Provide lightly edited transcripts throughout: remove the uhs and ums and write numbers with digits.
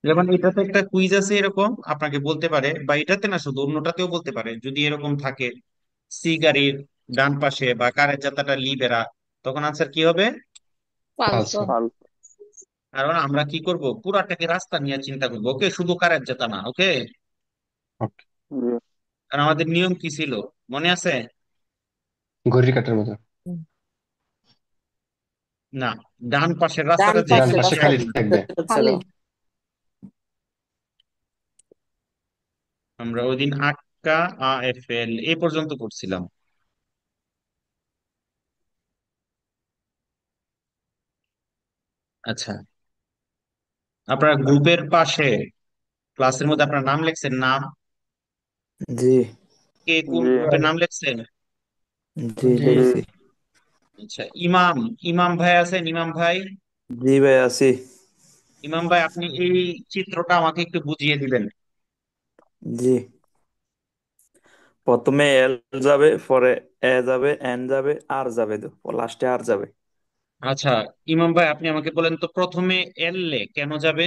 যেমন এটাতে একটা কুইজ আছে এরকম, আপনাকে বলতে পারে, বা এটাতে না শুধু অন্যটাতেও বলতে পারে, যদি এরকম থাকে সি গাড়ির ডান পাশে বা কারের যাত্রাটা লিবেরা, তখন আনসার কি হবে? ফালসো। ফালসো। কারণ আমরা কি করব, পুরাটাকে রাস্তা নিয়ে চিন্তা করবো, ওকে, শুধু কারের যাত্রা না, ওকে। ওকে। জি। কারণ আমাদের নিয়ম কি ছিল, মনে আছে? ঘড়ির কাঁটার মতো। না, ডান পাশের ডান রাস্তাটা যে ডান পাশের পাশে ছিল। খালি রাস্তাটা থাকবে। ছিল। আমরা ওই দিন আটকা আ এফ এল এ পর্যন্ত পড়ছিলাম। আচ্ছা, আপনার গ্রুপের পাশে ক্লাসের মধ্যে আপনার নাম লিখছেন, নাম, জি। কে কোন জি গ্রুপের ভাই। নাম লিখছেন? জি জি। লিখছি। আচ্ছা, ইমাম, ইমাম ভাই আছেন, ইমাম ভাই? জি ভাই আছি। ইমাম ভাই, আপনি এই চিত্রটা আমাকে একটু বুঝিয়ে দিবেন। জি, প্রথমে এল যাবে, পরে এ যাবে, এন যাবে, আর যাবে, তো লাস্টে আর যাবে। আচ্ছা, ইমাম ভাই আপনি আমাকে বলেন তো, প্রথমে এল এ কেন যাবে?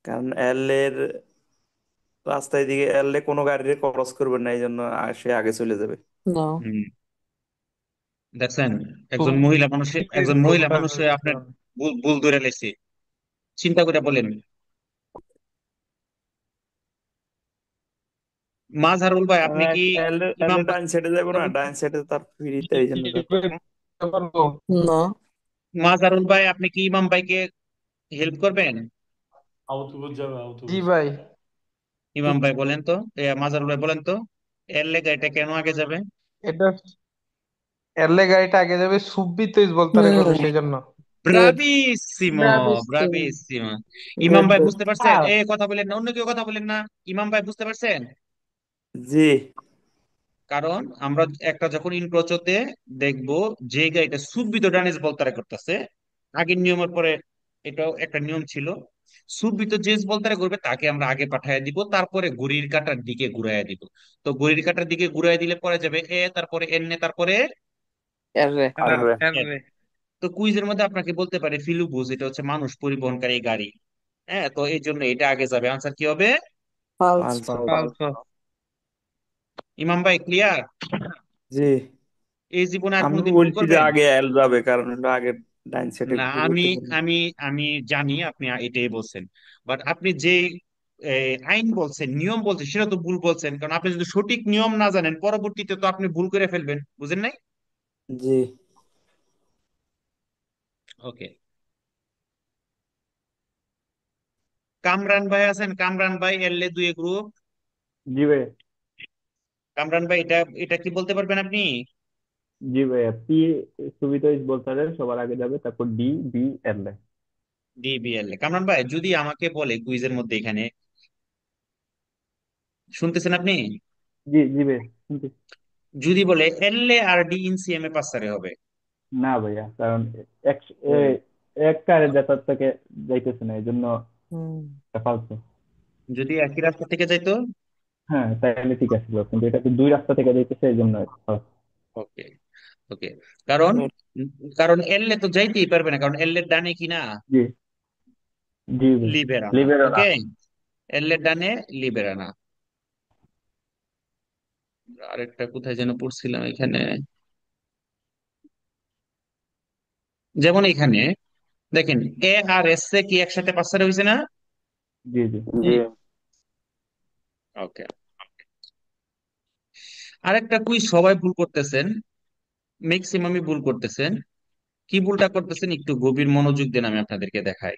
কারণ এল এর রাস্তায় দিকে এল এ কোনো গাড়ি ক্রস করবে না, এই জন্য সে আগে চলে যাবে। না। হুম, দেখছেন, একজন খুব মহিলা মানুষে, ইংরেজি একজন মহিলা প্রফেসর মানুষে আপনার একজন। ভুল ভুল ধরে লেছে। চিন্তা করে বলেন। মাঝহারুল ভাই কারণ আপনি কি এল এল ইমাম এ ডাইন সাইডে যাবো না, ভাই- ডাইন সাইডে তার ফ্রিতে, এই জন্য যাবে। পারবো। না। মাঝহারুল ভাই আপনি কি ইমাম ভাইকে হেল্প করবেন? আউতবুজ যাবে আউতবুজ। জি ভাই। ইমাম ভাই বলেন তো, মাঝহারুল ভাই বলেন তো, এর লেগে এটা কেন আগে যাবে? এটা এলে গাড়িটা আগে যাবে, সুব্বি তো বলতারে করবে হুম। সেই জন্য। গুড। ব্রাভিসিমো, ব্রাভিসিম। ব্রাভিসিমো। ইমাম গুড ভাই গুড। বুঝতে পারছেন? হ্যাঁ। কথা বলেন না, অন্য কেউ কথা বলেন না। ইমাম ভাই বুঝতে পারছেন? জি। কারণ আমরা একটা যখন ইনক্রোচতে দেখবো যে গাড়িটা সুবিধ ডানেজ বলতারে করতেছে, আগের নিয়মের পরে এটাও একটা নিয়ম ছিল, সুবিত যে বলতারে করবে তাকে আমরা আগে পাঠিয়ে দিব, তারপরে ঘড়ির কাঁটার দিকে ঘুরাইয়া দিব। তো ঘড়ির কাঁটার দিকে ঘুরাইয়া দিলে পরে যাবে এ, তারপরে এন এ, তারপরে এর রে। আর হ্যাঁ, রে। এন। তো কুইজের মধ্যে আপনাকে বলতে পারে ফিলুবুস, এটা হচ্ছে মানুষ পরিবহনকারী গাড়ি। হ্যাঁ, তো এই জন্য এটা আগে যাবে, আনসার কি হবে? ফালসো। পাঁচশো। পালসো। ইমাম ভাই ক্লিয়ার? জি, এই জীবনে আর আমি কোনোদিন ভুল বলছি যে করবেন আগে এল যাবে, কারণ হলো আগে ডাইন সাইডে না? আমি ঘুরতে পারবে। আমি আমি জানি আপনি এটাই বলছেন, বাট আপনি যে আইন বলছেন, নিয়ম বলছেন, সেটা তো ভুল বলছেন, কারণ আপনি যদি সঠিক নিয়ম না জানেন পরবর্তীতে তো আপনি ভুল করে ফেলবেন, বুঝেন নাই? জি। ওকে, কামরান ভাই আছেন, কামরান ভাই, এল এ দুই গ্রুপ। জি ভাই। কামরান ভাই, এটা এটা কি বলতে পারবেন আপনি? জি ভাইয়া, পি সুবিধা বলতে হবে, সবার আগে যাবে, তারপর ডি, বি, এল। ডিবিএল। কামরান ভাই যদি আমাকে বলে কুইজের মধ্যে এখানে, শুনতেছেন আপনি? জি জি ভাই, শুনছি। যদি বলে এল এ আর ডি ইন সি এম এ পাঁচ হবে? না ভাইয়া, কারণ এক ও, এক কারের যাতায়াত থেকে যাইতেছে না, এই জন্য হুম। এটা ফালতু। যদি একই রাস্তা থেকে যাইতো? হ্যাঁ, তাহলে ঠিক আছে, কিন্তু এটা তো দুই রাস্তা থেকে যাইতেছে, এই জন্য false। ওকে, ওকে। কারণ গুড। কারণ এল এ তো যাইতেই পারবে না, কারণ এল এর ডানে কি না? জি। জি ভাই। লিবেরানা, লিবেরো না। ওকে। এল এর ডানে লিবেরানা। আরেকটা কোথায় যেন পড়ছিলাম এখানে, যেমন এখানে দেখেন, এ আর এস এ কি একসাথে পাঁচসারে হয়েছে না? জি জি। জি। ওকে। আরেকটা কুইজ সবাই ভুল করতেছেন, ম্যাক্সিমামই ভুল করতেছেন। কি ভুলটা করতেছেন একটু গভীর মনোযোগ দেন, আমি আপনাদেরকে দেখাই।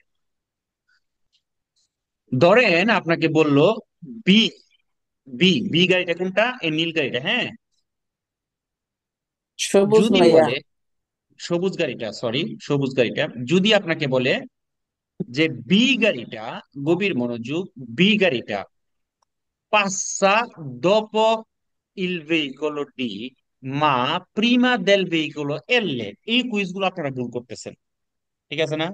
ধরেন আপনাকে বলল বি, বি গাড়িটা কোনটা, এই নীল গাড়িটা, হ্যাঁ। সবুজ যদি ভাইয়া। বলে সবুজ গাড়িটা, সরি, সবুজ গাড়িটা, যদি আপনাকে বলে যে বি গাড়িটা, গভীর মনোযোগ, বি গাড়িটা passa dopo il veicolo D, ma prima del veicolo L, এই কুইজ গুলো আপনারা ভুল করতেছেন, ঠিক আছে না?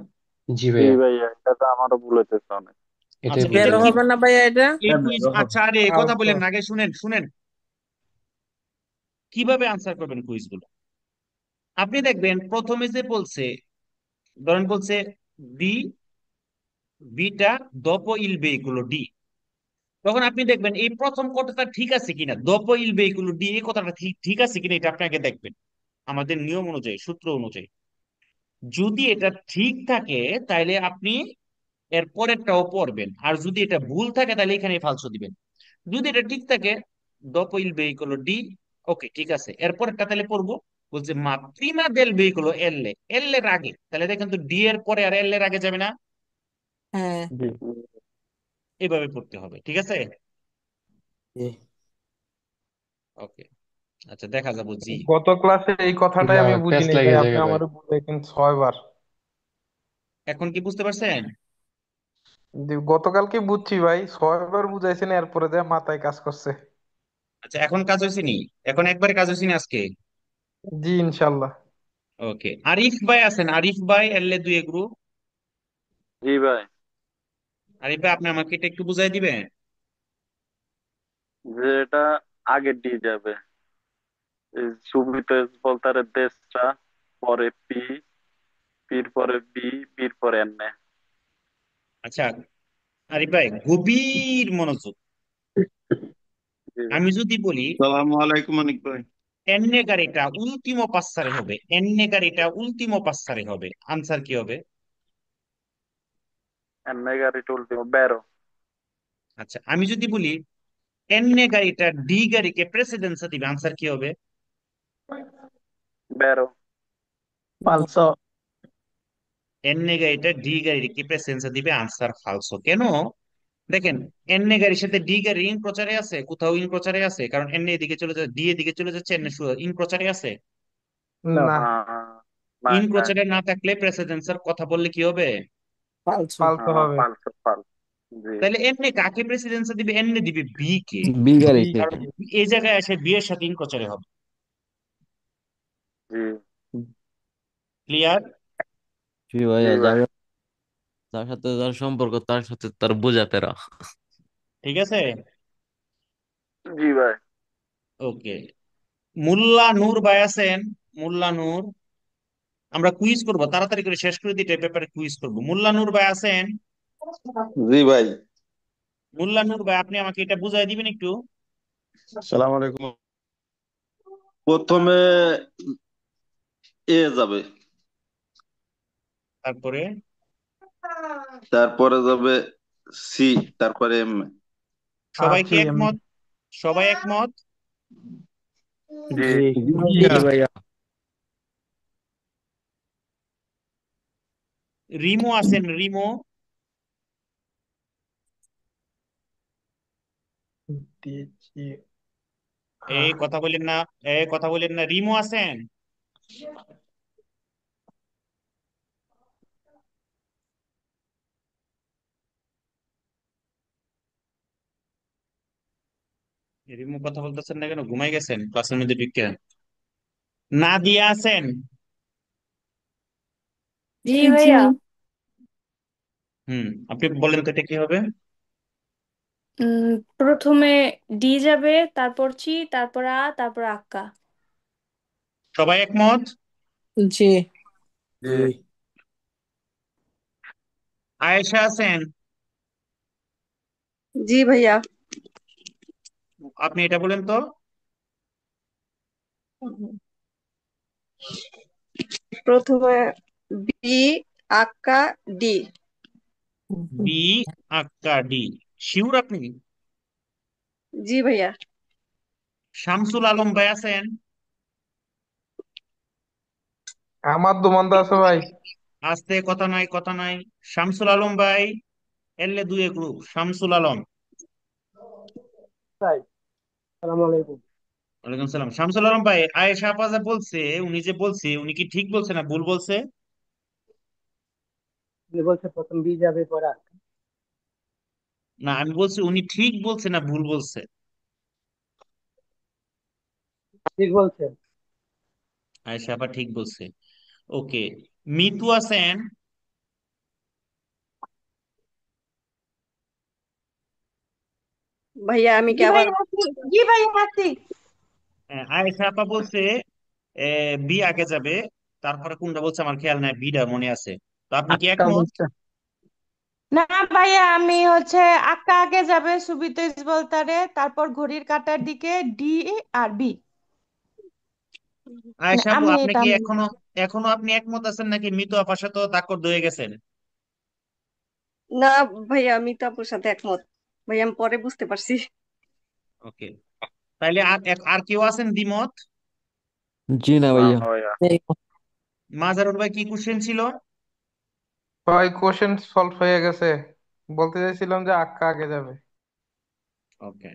জি জি ভাইয়া। ভাইয়া, এটা তো আমারও ভুল হইতেছে অনেক। এটাই আচ্ছা, ভুল এটা বেরো হয়ে কি, হবে না ভাইয়া এটা। এই হ্যাঁ কুইজ, ভাইয়া, হবে। আচ্ছা আরে কথা ফালসো। বলেন না, আগে শুনেন শুনেন, কিভাবে আনসার করবেন কুইজ গুলো। আপনি দেখবেন প্রথমে যে বলছে, ধরেন বলছে B beta dopo il veicolo D. তখন আপনি দেখবেন এই প্রথম কথাটা ঠিক আছে কিনা, dopo il veicolo ডি এই কথাটা ঠিক ঠিক আছে কিনা, এটা আপনাকে দেখবেন আমাদের নিয়ম অনুযায়ী, সূত্র অনুযায়ী। যদি এটা ঠিক থাকে তাহলে আপনি এর পরেরটাও পড়বেন, আর যদি এটা ভুল থাকে তাহলে এখানে ফালসো দিবেন। যদি এটা ঠিক থাকে, dopo il veicolo ডি, ওকে ঠিক আছে, এরপরেরটা তাহলে পড়বো। বলছে মা prima del veicolo এল, এল এর আগে, তাহলে দেখেন তো ডি এর পরে আর এল এর আগে যাবে না, হ্যাঁ। জি। এভাবে পড়তে হবে, ঠিক আছে। জি। ওকে, আচ্ছা দেখা যাবো জি। গত ক্লাসে এই কথাটাই কিবা আমি প্যাচ বুঝিনি ভাই, লেগে আপনি যায় ভাই। আমারে বুঝাইছেন 6 বার। এখন কি বুঝতে পারছেন? গতকালকে বুঝছি ভাই, 6 বার বুঝাইছেন, এরপরে যা মাথায় কাজ করছে। আচ্ছা এখন কাজ হয়েছে নি? এখন একবারে কাজ হয়েছে নি আজকে? জি ইনশাল্লাহ। ওকে, আরিফ ভাই আছেন? আরিফ ভাই এলে দুই গ্রুপ। জি ভাই। আরিফ ভাই আপনি আমাকে এটা একটু বুঝাই দিবেন? যেটা আগে ডি যাবে, সুবিতে বলতারে দেশটা, পরে পি, পির পরে বি, বির পরে এন। আচ্ছা আরিফ ভাই গভীর মনোযোগ। জি ভাই। আমি যদি বলি সালামু আলাইকুম অনিক ভাই। এন্নে গাড়িটা উল্টিমো পাসারে হবে, এন্নে গাড়িটা উল্টিমো পাসারে হবে, আনসার কি হবে? এন গাড়িটা উল্টিমো বেরো। আচ্ছা আমি যদি বলি এন্নে গাড়িটা ডি গাড়িকে প্রেসিডেন্সি দিবে, আনসার কি হবে? বেরো। ফালসো। এন্নে গাড়িটা ডি গাড়িকে প্রেসিডেন্সি দিবে, আনসার ফালসো। কেন? দেখেন, এন্নে গাড়ির সাথে ডি গাড়ি ইন প্রচারে আছে? কোথাও ইন প্রচারে আছে? কারণ এন্নে এদিকে চলে যাচ্ছে, ডি এদিকে চলে যাচ্ছে, এন্নে ইন প্রচারে আছে? না। নাই ইন নাই। প্রচারে না থাকলে প্রেসিডেন্সির কথা বললে কি হবে? ফালসো। ফালতু হবে। ফালসো ফাল। জি। তাহলে এমনি কাকে প্রেসিডেন্সি দিবে? এমনি দিবে বি কে। B B. গাড়িতে। কারণ এই জায়গায় এসে বি এর সাথে ইন প্রচারে হবে। জি। ক্লিয়ার? জি জি ভাইয়া, ভাই। যার সাথে যার সম্পর্ক তার সাথে তার বোঝাতেরা। ঠিক আছে। জি ভাই। ওকে, মুল্লা নূর ভাই আছেন? মুল্লা নূর, আমরা কুইজ করব, তাড়াতাড়ি করে শেষ করে দিতে পেপারে কুইজ করব। মুল্লা নূর ভাই আছেন? জি ভাই। মুল্লা নূর ভাই আপনি আমাকে এটা বুঝাই দিবেন একটু? সালাম আলাইকুম। প্রথমে এ যাবে, তারপরে তারপরে যাবে সি, তারপরে এম। সবাই কি আছি আমি। একমত? সবাই একমত? জি। জি। জি ভাইয়া। ভাইয়া। রিমো আছেন? রিমো, দিয়েছি। এই হ্যাঁ। কথা বলেন না, এই কথা বলেন না, রিমো আছেন? রিমো কথা বলতেছেন না কেন? ঘুমাই গেছেন ক্লাসের মধ্যে ঢুকে? নাদিয়া আছেন? জি ভাইয়া। হুম, আপনি বলেন তো এটা কি হবে? উম, প্রথমে ডি যাবে, তারপর চি, তারপর আ, তারপর আক্কা। সবাই একমত? জি। জি। জি। আয়েশা আছেন? জি ভাইয়া। আপনি এটা বলেন তো। প্রথমে বি, আক্কা, ডি। বি আক্কা ডি, শিউর আপনি? জি ভাইয়া। শামসুল আলম ভাই আছেন? আমার দোমানদা আছে ভাই। আস্তে, কথা নাই কথা নাই। শামসুল আলম ভাই, এলে দুয়ে গ্রুপ, শামসুল আলম। তাই। সালাম আলাইকুম। ওয়ালাইকুম সালাম। শামসুল আলম ভাই, আয়েশা আপা যে বলছে, উনি যে বলছে, উনি কি ঠিক বলছে না ভুল বলছে? উনি বলছে প্রথম বি যাবে পরে আর। না আমি বলছি উনি ঠিক বলছে না ভুল বলছে? ঠিক বলছেন। আয়েশা আপা ঠিক বলছে। ওকে, মিতু আছেন? ভাইয়া আমি কি জি ভাই আবার? আছি। জি ভাই আছি। আয়েশা আপা বলছে বি আগে যাবে, তারপরে কোনটা বলছে আমার খেয়াল নাই, বিটা মনে আছে। তো আপনি কি আক্কা একমত? বলছে। না ভাইয়া, আমি হচ্ছে আক্কা আগে যাবে সুবিত বলতারে, তারপর ঘড়ির কাঁটার দিকে ডি আর বি। আয়েশা আপু, আমি আপনি এটা কি আমি এখনো এখনো আপনি একমত আছেন নাকি মিতু আপার সাথে তাকর হয়ে গেছেন? না ভাইয়া, আমি তো আপুর সাথে একমত। ভাইয়া আমি পরে বুঝতে পারছি। ওকে, তাইলে আর আর কেউ আছেন দ্বিমত? জি না না ভাইয়া। ভাইয়া। এই মাজারুল ভাই, কি কোশ্চেন ছিল? ভাই কোশ্চেন সলভ হয়ে গেছে, বলতে চাইছিলাম যে আক্কা আগে যাবে। ওকে,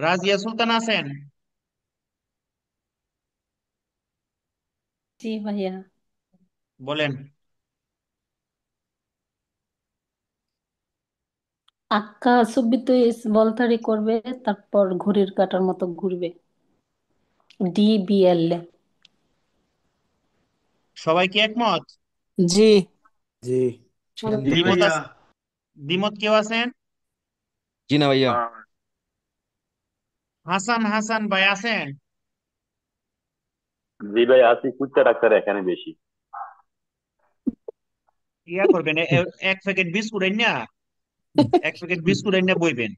রাজিয়া সুলতান আছেন? জি ভাইয়া। বলেন। আক্কা চুব্বিত বলতারি করবে, তারপর ঘড়ির কাঁটার মতো ঘুরবে। ডি বি এল এ। সবাই কি একমত? জি। জি। জি দ্বিমত ভাইয়া। দ্বিমত কেউ আছেন? জি না ভাইয়া। না হাসান, হাসান ভাই আছেন? জি ভাই, আছি। কুচ্চা ডাক্তার এখানে বেশি। ইয়া করবেন, এক প্যাকেট বিস্কুট না, এক প্যাকেট বিস্কুট না বইবেন,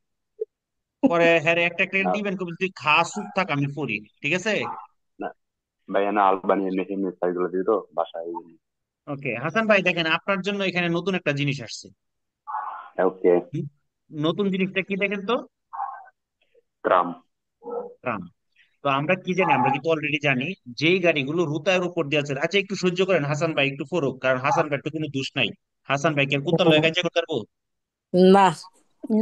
পরে হ্যাঁ একটা একটা না দিবেন, কবি তুই খা চুপ থাক আমি পড়ি, ঠিক আছে? না ভাইয়া, না আলবানিয়ার মেশিন গুলো দিই তো বাসায়। ওকে হাসান ভাই, দেখেন আপনার জন্য এখানে নতুন একটা জিনিস আসছে। ওকে। হুম? নতুন জিনিসটা কি দেখেন তো? ট্রাম। ট্রাম। তো আমরা কি জানি, আমরা কিন্তু অলরেডি জানি যেই গাড়িগুলো রুতার উপর দিয়ে আছে। আচ্ছা একটু সহ্য করেন, হাসান ভাই একটু ফরুক, কারণ হাসান ভাই তো কোনো দোষ নাই। হাসান ভাই কে কুত্তার লয়ে কাজ করতে পারবো? না।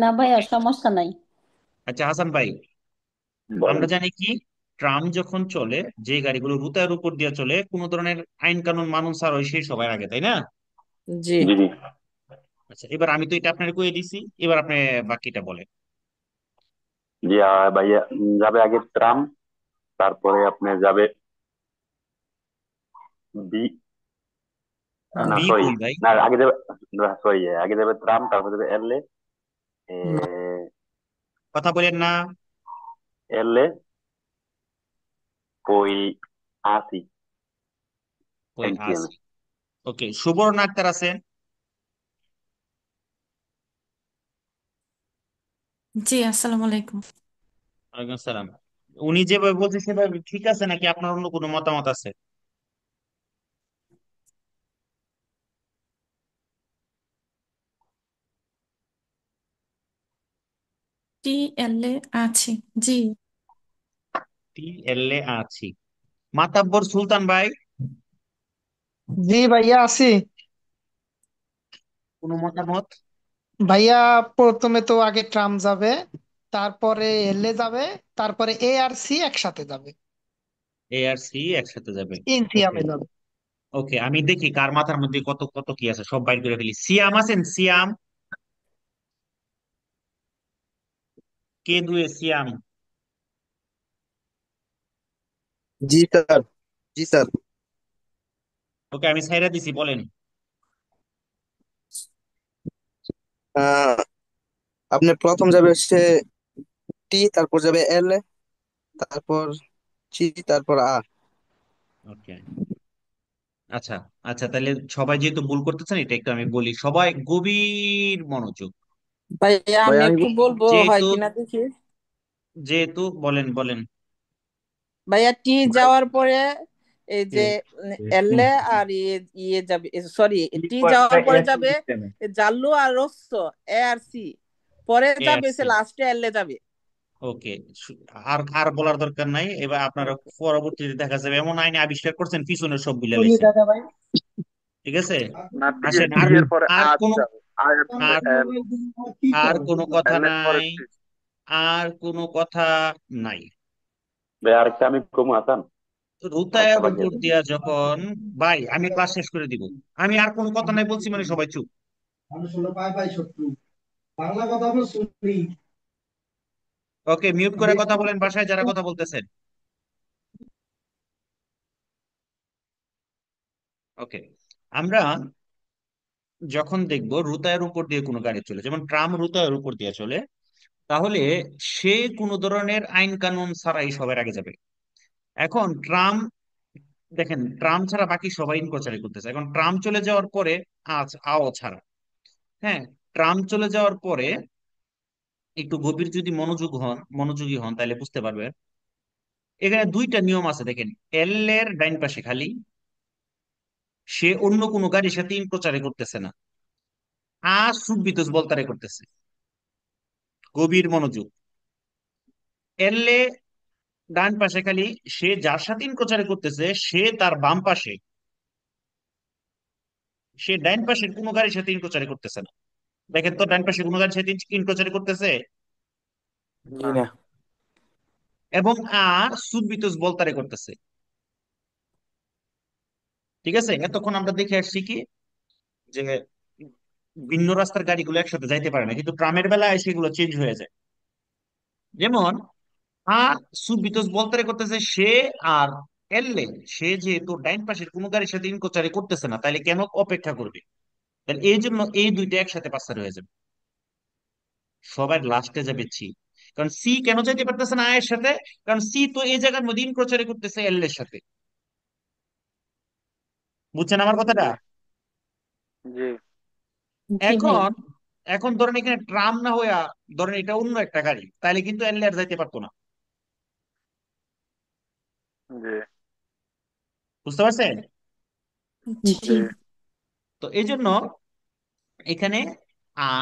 না ভাইয়া, সমস্যা নাই। আচ্ছা হাসান ভাই, বলেন। আমরা জানি কি, ট্রাম যখন চলে, যে গাড়িগুলো রুতার উপর দিয়ে চলে, কোনো ধরনের আইন কানুন মানুন ছাড় হয় সেই সবার আগে, তাই না? জি। জি জি। আচ্ছা, এবার আমি তো এটা আপনার কয়ে দিছি, এবার আপনি বাকিটা বলেন। জি ভাইয়া, যাবে আগে ট্রাম, তারপরে আপনি যাবে বি, না বি সরি, কই ভাই? না আগে যাবে, সরি, আগে যাবে ট্রাম, তারপরে যাবে এল এ, না। কথা বলেন না। এল এ, ওই আসি, ওই এমসিএম। আছে। ওকে, সুবর্ণ আক্তার আছেন? জি, আসসালামু আলাইকুম। ওয়ালাইকুম আসসালাম। উনি যেভাবে বলছে সেভাবে ঠিক আছে নাকি আপনার অন্য কোনো মতামত আছে? টি এল এ আছি। জি। টি এল এ আছি। মাতাব্বর সুলতান ভাই, জি ভাইয়া আছি। কোনো মতামত? ভাইয়া প্রথমে তো আগে ট্রাম যাবে, তারপরে এলএ যাবে, তারপরে এ আর সি একসাথে যাবে, এ আর সি একসাথে যাবে। ওকে, ইনসিয়ামে যাবে। ওকে, আমি দেখি কার মাথার মধ্যে কত কত কি আছে, সব বাইর করে ফেলি। সিয়াম আছেন? সিয়াম, কে দুয়ে সিয়াম। জি স্যার। জি স্যার। ওকে, আমি সাইরা দিছি, বলেন। আহ, আপনার প্রথম যাবে হচ্ছে টি, তারপর যাবে এল, তারপর সি, তারপর আ। ওকে, আচ্ছা, আচ্ছা তাহলে সবাই যেহেতু ভুল করতেছেন, এটা একটু আমি বলি, সবাই গভীর মনোযোগ। ভাইয়া ভাই আমি আমি একটু বলবো, হয় যেহেতু কিনা দেখি। যেহেতু বলেন বলেন। ভাইয়া টি ভাই যাওয়ার পরে এই যে হুম। এল এ আর ইয়ে ইয়ে যাবে, সরি, টি যাওয়ার পরে যাবে জাল্লু আর রস্য, এ আর সি, পরে এ আর যাবে সে সি। লাস্টে এল এ যাবে। ওকে, আর আর বলার দরকার নাই, এবার আপনারা পরবর্তীতে দেখা যাবে এমন আইনে আবিষ্কার করছেন পিছনে সব ভুলে শুনি লাইছেন, দাদা ভাই। ঠিক আছে? না, আসেন, টি আর এর পরে আর আর কোনো যাবে, আর এর পরে আর এল, আর কোনো কথা এল এর পরে নাই, সি। আর কোনো কথা নাই। ভাই আরেকটা আমি কমু আসান, আরেকটা রুতায়ের বাকি উপর আছে। দিয়া যখন, ভাই আমি ক্লাস শেষ করে দিব, আমি আর কোনো কথা নাই বলছি মানে সবাই চুপ। ওকে, মিউট করে কথা বলেন বাসায় যারা কথা বলতেছেন। ওকে, আমরা যখন দেখব রুতায়ের উপর দিয়ে কোনো গাড়ি চলে, যেমন ট্রাম রুতায়ের উপর দিয়ে চলে, তাহলে সে কোনো ধরনের আইন কানুন ছাড়াই সবার আগে যাবে। এখন ট্রাম, দেখেন ট্রাম ছাড়া বাকি সবাই ইনকোয়ারি করতেছে, এখন ট্রাম চলে যাওয়ার পরে আজ আও ছাড়া, হ্যাঁ, ট্রাম চলে যাওয়ার পরে একটু গভীর যদি মনোযোগী হন তাহলে বুঝতে পারবেন এখানে দুইটা নিয়ম আছে। দেখেন, এল এর ডাইন পাশে খালি, সে অন্য কোনো গাড়ির সাথে ইনপ্রচারে করতেছে না। সুব্বিতোষ বলতারে করতেছে, গভীর মনোযোগ। এল এ ডান পাশে খালি, সে যার সাথে ইনপ্রচারে করতেছে সে তার বাম পাশে, সে ডাইন পাশের কোনো গাড়ির সাথে ইনপ্রচারে করতেছে না। দেখেন তো ডান পাশে কোনো গাড়ির সাথে ইনপ্রচারে করতেছে, জি না। এবং সুব্বিতোষ বলতারে করতেছে। ঠিক আছে, এতক্ষণ আমরা দেখে আসছি কি, যে ভিন্ন রাস্তার গাড়িগুলো একসাথে যাইতে পারে না, কিন্তু ট্রামের বেলায় সেগুলো চেঞ্জ হয়ে যায়। যেমন আ সুব্বিতোষ বলতারে করতেছে সে, আর এললে সে যেহেতু ডাইন পাশের কোনো গাড়ির সাথে ইনকোচারি করতেছে না, তাহলে কেন অপেক্ষা করবে? তাহলে এই জন্য এই দুইটা একসাথে পাসার হয়ে যাবে, সবার লাস্টে যাবে সি। কারণ সি কেন যাইতে পারতেছে না এর সাথে? কারণ সি তো এই জায়গার মধ্যে ইনকোচারি করতেছে এল এর সাথে। বুঝছেন আমার কথাটা? জি জি জি ভাইয়া। এখন এখন ধরেন এখানে ট্রাম না হইয়া ধরেন এটা অন্য একটা গাড়ি, তাহলে কিন্তু এল আর যাইতে পারতো না। জি বুঝতে পারছেন? জি জি জি তো এই জন্য এখানে আ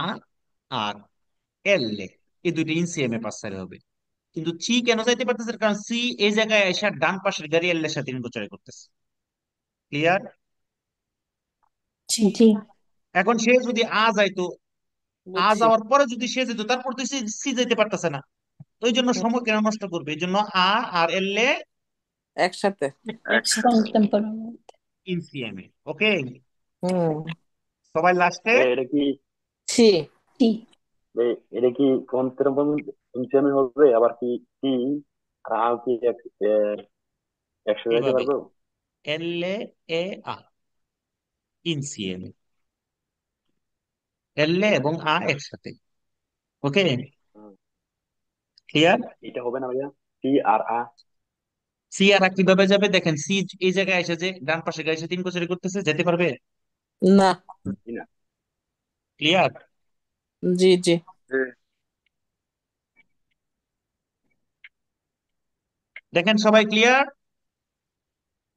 আর এল এই দুইটা ইনসিএম এ পাস হবে। কিন্তু সি কেন যাইতে পারতেছে? কারণ সি এই জায়গায় এসে ডান পাশের গাড়ি এল এর সাথে ইনকোচারি করতেছে। ক্লিয়ার? জি জি এখন সে যদি যাইতো, বুঝছি। যাওয়ার পরে যদি সে যেত, তারপর তো সে সি যেতে পারতেছে না। তো এই জন্য হুম, সময় কেন নষ্ট করবে? এই জন্য আর এল এ একসাথে। একসাথে। কন্টেম্পোরারি। ইনসিএম এ। ওকে, হুম, সবাই লাস্টে এটা কি ছি। জি এটা কি কন্ট্রোল ইনচার্জ হবে আবার কি কি আর কি একসাথে যেতে এইভাবে পারবো? এল এ আ ইনসিএম, এল এবং একসাথে। ওকে, হুম, ক্লিয়ার? এটা হবে না ভাইয়া, সি আর আ। সি আর কিভাবে যাবে? দেখেন সি এই জায়গায় এসে যে ডান পাশে গাড়ি সাথে ইনকোচারি করতেছে, যেতে পারবে? না। জি না। ক্লিয়ার? জি জি। জি দেখেন সবাই ক্লিয়ার?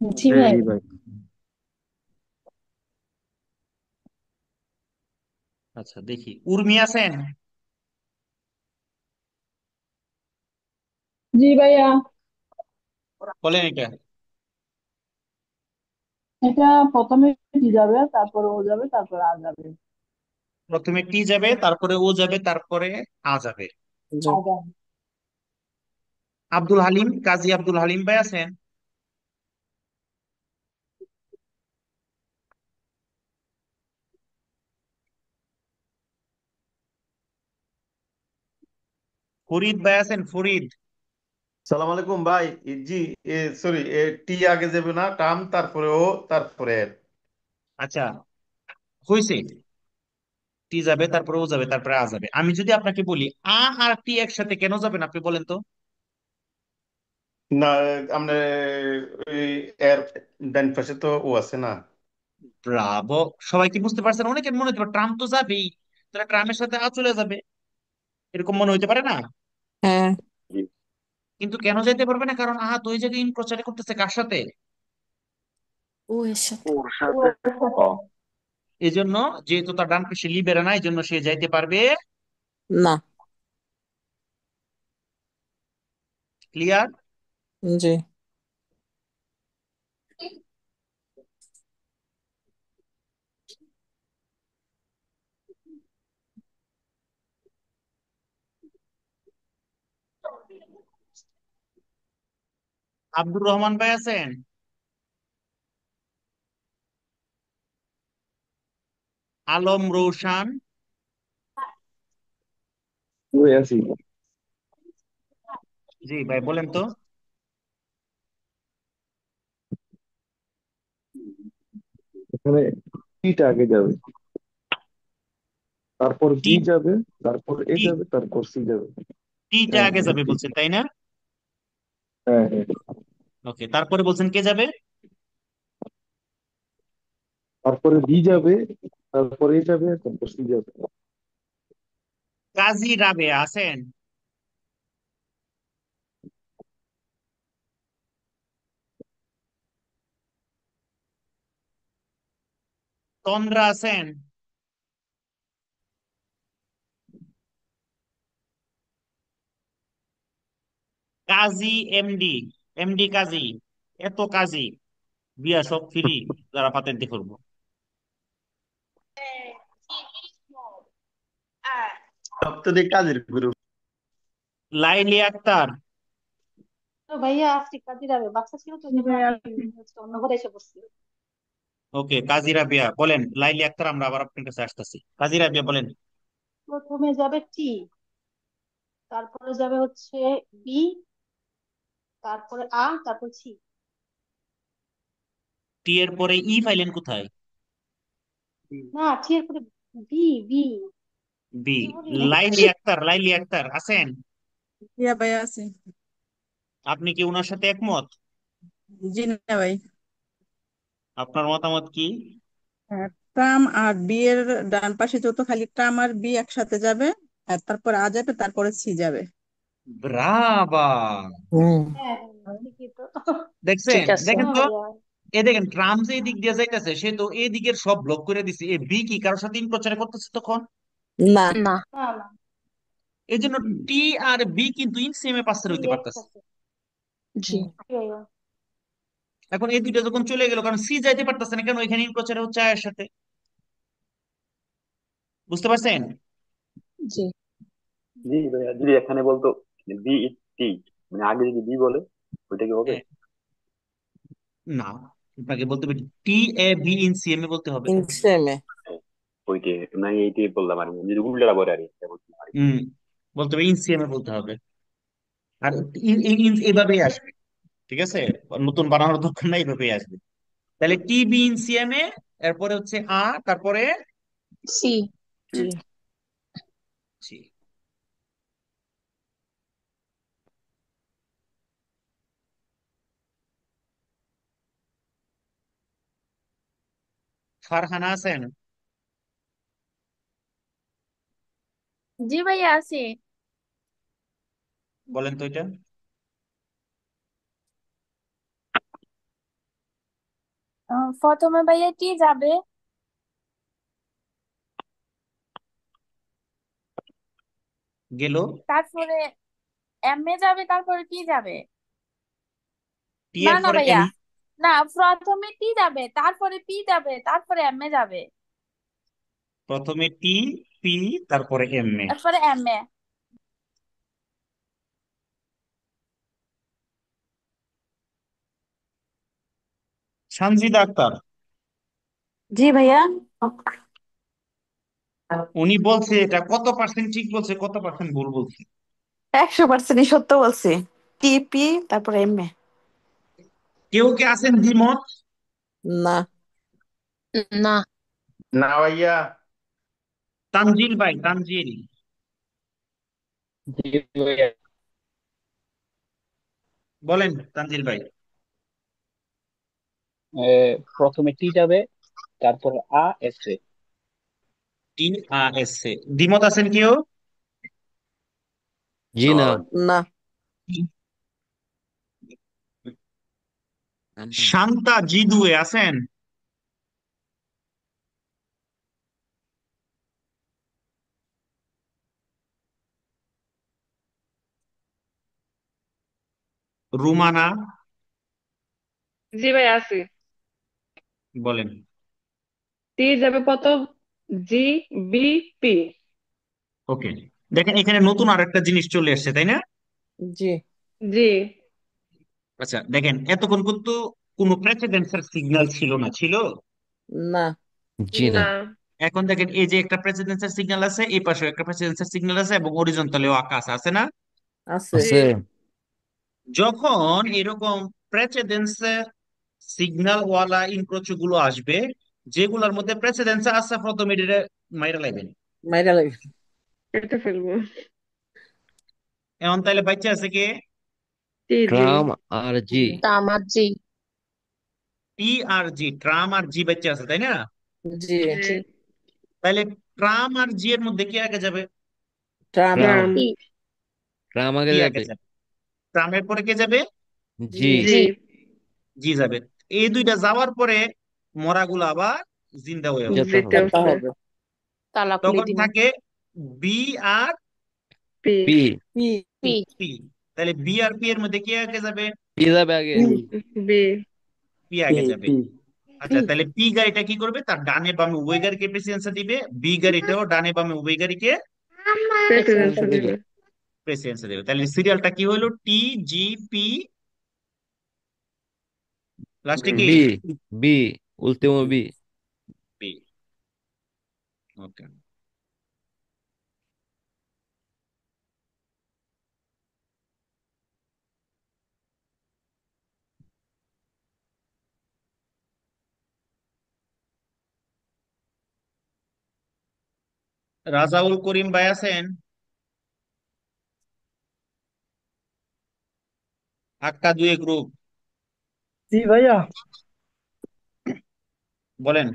জি জি ভাই। জি ভাই। আচ্ছা, দেখি উর্মি আছেন? জি ভাইয়া, বলেন এটা। এটা প্রথমে টি যাবে, তারপর ও যাবে, তারপর আর যাবে। প্রথমে টি যাবে, তারপরে ও যাবে, তারপরে যাবে। জি। আর যাবে। আব্দুল হালিম, কাজী আব্দুল হালিম ভাই আছেন? ফরিদ ভাই আছেন? ফরিদ? সালাম আলাইকুম ভাই। জি, সরি, টি আগে যাবে না, টার্ম তারপরে ও তারপরে এর। আচ্ছা, হয়েছে। টি যাবে, তারপরে ও যাবে, তারপরে যাবে। আমি যদি আপনাকে বলি আর টি একসাথে কেন যাবেন, আপনি বলেন তো। না, আমরা ওই এর ডান পাশে তো ও আছে না। ব্রাভো, সবাই কি বুঝতে পারছেন? অনেকের মনে হতে পারে ট্রাম তো যাবেই, তাহলে ট্রামের সাথে চলে যাবে, এরকম মনে হইতে পারে না? হ্যাঁ। জি কিন্তু কেন যাইতে পারবে না? কারণ তো ওই জায়গায় ইন প্রচারে করতেছে কার সাথে? ও এর সাথে। ওর সাথে। ও এই জন্য, যেহেতু তার ডান পাশে লিবেরা না, এই জন্য সে যাইতে পারবে না। ক্লিয়ার? জি। আব্দুর রহমান ভাই আছেন? আলম রৌশান? ওই আছি। জি ভাই, বলেন তো। মানে টিটা আগে যাবে, তারপর টি বি যাবে, তারপর এ টি যাবে, তারপর সি যাবে। টিটা হ্যাঁ আগে হ্যাঁ যাবে ঠিক। বলছেন তাই না? হ্যাঁ হ্যাঁ। ওকে, তারপরে বলছেন কে যাবে? তারপরে বি যাবে, তারপর এ যাবে, তারপর সি যাবে। কাজী রাবেয়া আছেন? তন্দ্রা আছেন? কাজী এমডি, এমডি কাজী, এত কাজী, বিয়া সব ফ্রি, যারা পাতেন করবো। সব তো দিয়ে কাজের গ্রুপ। লাইলি আক্তার? তো ভাইয়া আজকে কাজে যাবে, বাচ্চা ছিল তো জন্য আমি হচ্ছে অন্য ঘরে এসে বসছি। ওকে, কাজী রাবিয়া বলেন। লাইলি আক্তার, আমরা আবার আপনার কাছে আসতেছি। কাজী রাবিয়া বলেন। প্রথমে যাবে টি, তারপরে যাবে হচ্ছে বি, তারপরে আ, তারপর সি। টি এর পরে ই ফাইলেন কোথায়? না, টি এর পরে বি, বি, বি। কি বলি নাই। লাইলি আক্তার, লাইলি আক্তার আছেন? ইয়া ভাই আছে। আপনি কি ওনার সাথে একমত? জি না ভাই। আপনার মতামত কি? ট্রাম আর বি এর ডান পাশে যত খালি ট্রাম আর বি একসাথে যাবে, আর তারপর আ যাবে, তারপরে সি যাবে। ব্রাভা! হুম, হ্যাঁ হ্যাঁ, ঠিকই তো। দেখছেন? ঠিক আছে। দেখেন হ্যাঁ তো, ভাইয়া। এ দেখেন ট্রাম যে এদিক দিয়ে যাইতেছে, সে তো এদিকের সব ব্লক করে দিছে। এ বি কি কারোর সাথে প্রচার করতেছে তখন? না। না। না না, এই জন্য টি আর বি কিন্তু ইন সেম এ পাশে বি হইতে পারতেছে। একসাথে। জি। জি ভাইয়া। এখন এই দুইটা যখন চলে গেল, কারণ সি যাইতে পারতেছে না, কেন? এখানে প্রচার হচ্ছে আয়ের সাথে। বুঝতে পারছেন? জি। জি ভাইয়া, যদি এখানে বলতো বি টি, মানে আগে যদি বি বলে ওইটা কি হবে? হ্যাঁ, না, আপনাকে বলতে হবে টি A B in C M এ বলতে হবে। ইনসেমে। হ্যাঁ, ওইটাই মানে এইটাই বললাম আর কি। যদি উল্টা বলে আর কি, এটা বলতে পারি। হুম, বলতে হবে ইন সি এম এ বলতে হবে। আর এভাবেই আসবে, ঠিক আছে? নতুন বানানোর দরকার নাই, এভাবেই আসবে। তাহলে T B in C M A, এরপরে হচ্ছে আ, তারপরে সি। জি। সি। ফারহানা আছেন? জি ভাইয়া আছি। বলেন তো এটা। প্রথমে ভাইয়া টি যাবে, গেল। তারপরে এম এ যাবে, তারপরে টি যাবে। টি না এর না পরে ভাইয়া, এম। না, প্রথমে টি যাবে, তারপরে পি যাবে, তারপরে এম এ যাবে, প্রথমে টি, পি, তারপরে এম এ। তারপরে এম এ। সানজিদা আক্তার? জি ভাইয়া। উনি বলছে এটা কত পার্সেন্ট ঠিক বলছে, কত পার্সেন্ট ভুল বলছে? 100%ই সত্য বলছি। টিপি তারপর এমএ। কেউ কে আছেন দ্বিমত? না। না। না ভাইয়া। তানজিল ভাই, তানজিল জি ভাইয়া। বলেন। তানজিল ভাই। প্রথমে টি যাবে, তারপর আ S A. T a S A. দ্বিমত আছেন কেউ? জি না। না। শান্তা জিদুয়ে আছেন? রুমানা? জি ভাই আছি। বলেন। টি যাবে প্রথম, জি, বি, পি। ওকে, দেখেন এখানে নতুন আরেকটা জিনিস চলে এসেছে, তাই না? জি। জি। আচ্ছা দেখেন, এতক্ষণ কিন্তু কোনো প্রেসিডেন্সের সিগন্যাল ছিল না, ছিল? না। জি না। না। এখন দেখেন, এই যে একটা প্রেসিডেন্সের সিগন্যাল আছে, এই পাশে একটা প্রেসিডেন্সের সিগন্যাল আছে, এবং অরিজন্টালিও আঁকা আছে, আছে না? আছে। জি। আছে। যখন এরকম প্রেসিডেন্সের সিগন্যাল ওয়ালা ইনক্রোচ গুলো আসবে, যেগুলোর মধ্যে প্রেসিডেন্স আছে প্রথমে এটা মাইরা লাইবেন। মাইরা লাগবে। কেটে ফেলবো। এখন তাহলে বাচ্চা আছে কে? জি জি ট্রাম আর জি। আমার জি। টি আর জি, ট্রাম আর জি বাচ্চা আছে তাই না? জি। জি। তাহলে ট্রাম আর জি এর মধ্যে কি আগে যাবে? ট্রাম। ট্রাম। ট্রাম। টি। ট্রাম আগে টি আগে যাবে। যাবে। ট্রামের পরে কে যাবে? জি। জি। জি। জি যাবে। এই দুইটা যাওয়ার পরে মরাগুলো আবার জিন্দা হয়ে উঠবে। যেতে জিতে হবে। যেতে উঠবে। হবে। তালা খুলে তখন দিন। থাকে বি আর P. P. P. P. P. তাহলে বি আর পি এর মধ্যে কে আগে যাবে? পি যাবে আগে। পি। বি। পি পি আগে যাবে। P P. আচ্ছা, তাহলে পি গাড়িটা কি করবে? তার ডানে বামে উভয় গাড়িকে প্রেসিডেন্সি দিবে। বি গাড়িটাও ডানে বামে উভয় গাড়িকে প্রেসিডেন্সি প্রেসিডেন্সি দিবে। দিবে। প্রেসিডেন্সি দেবে। তাহলে সিরিয়ালটা কি হলো? টি, জি, পি, লাস্টে কি? বি। বি। উল্টিমো বি। পি। ওকে। রাজাউল করিম ভাই আছেন? আক্কা দুয়ে গ্রুপ জি ভাইয়া। বলেন।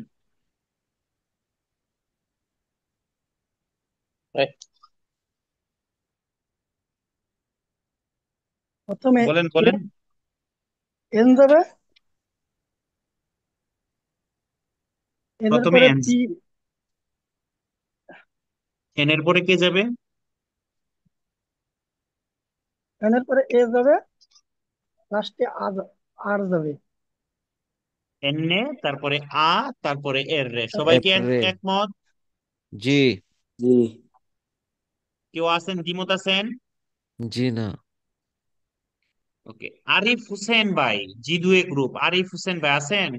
প্রথমে বলেন বলেন। এন যাবে, এনের প্রথমে পরে এন, পি, এন এর পরে কে যাবে? এনের পরে এ যাবে, লাস্টে আর যাবে। এন এ, তারপরে আ, তারপরে এর রে। সবাই কি এর রে। একমত? জি। জি কেউ আছেন দ্বিমত আছেন? জি না। ওকে। আরিফ হোসেন ভাই, জি দুয়ে গ্রুপ, আরিফ হোসেন ভাই আছেন?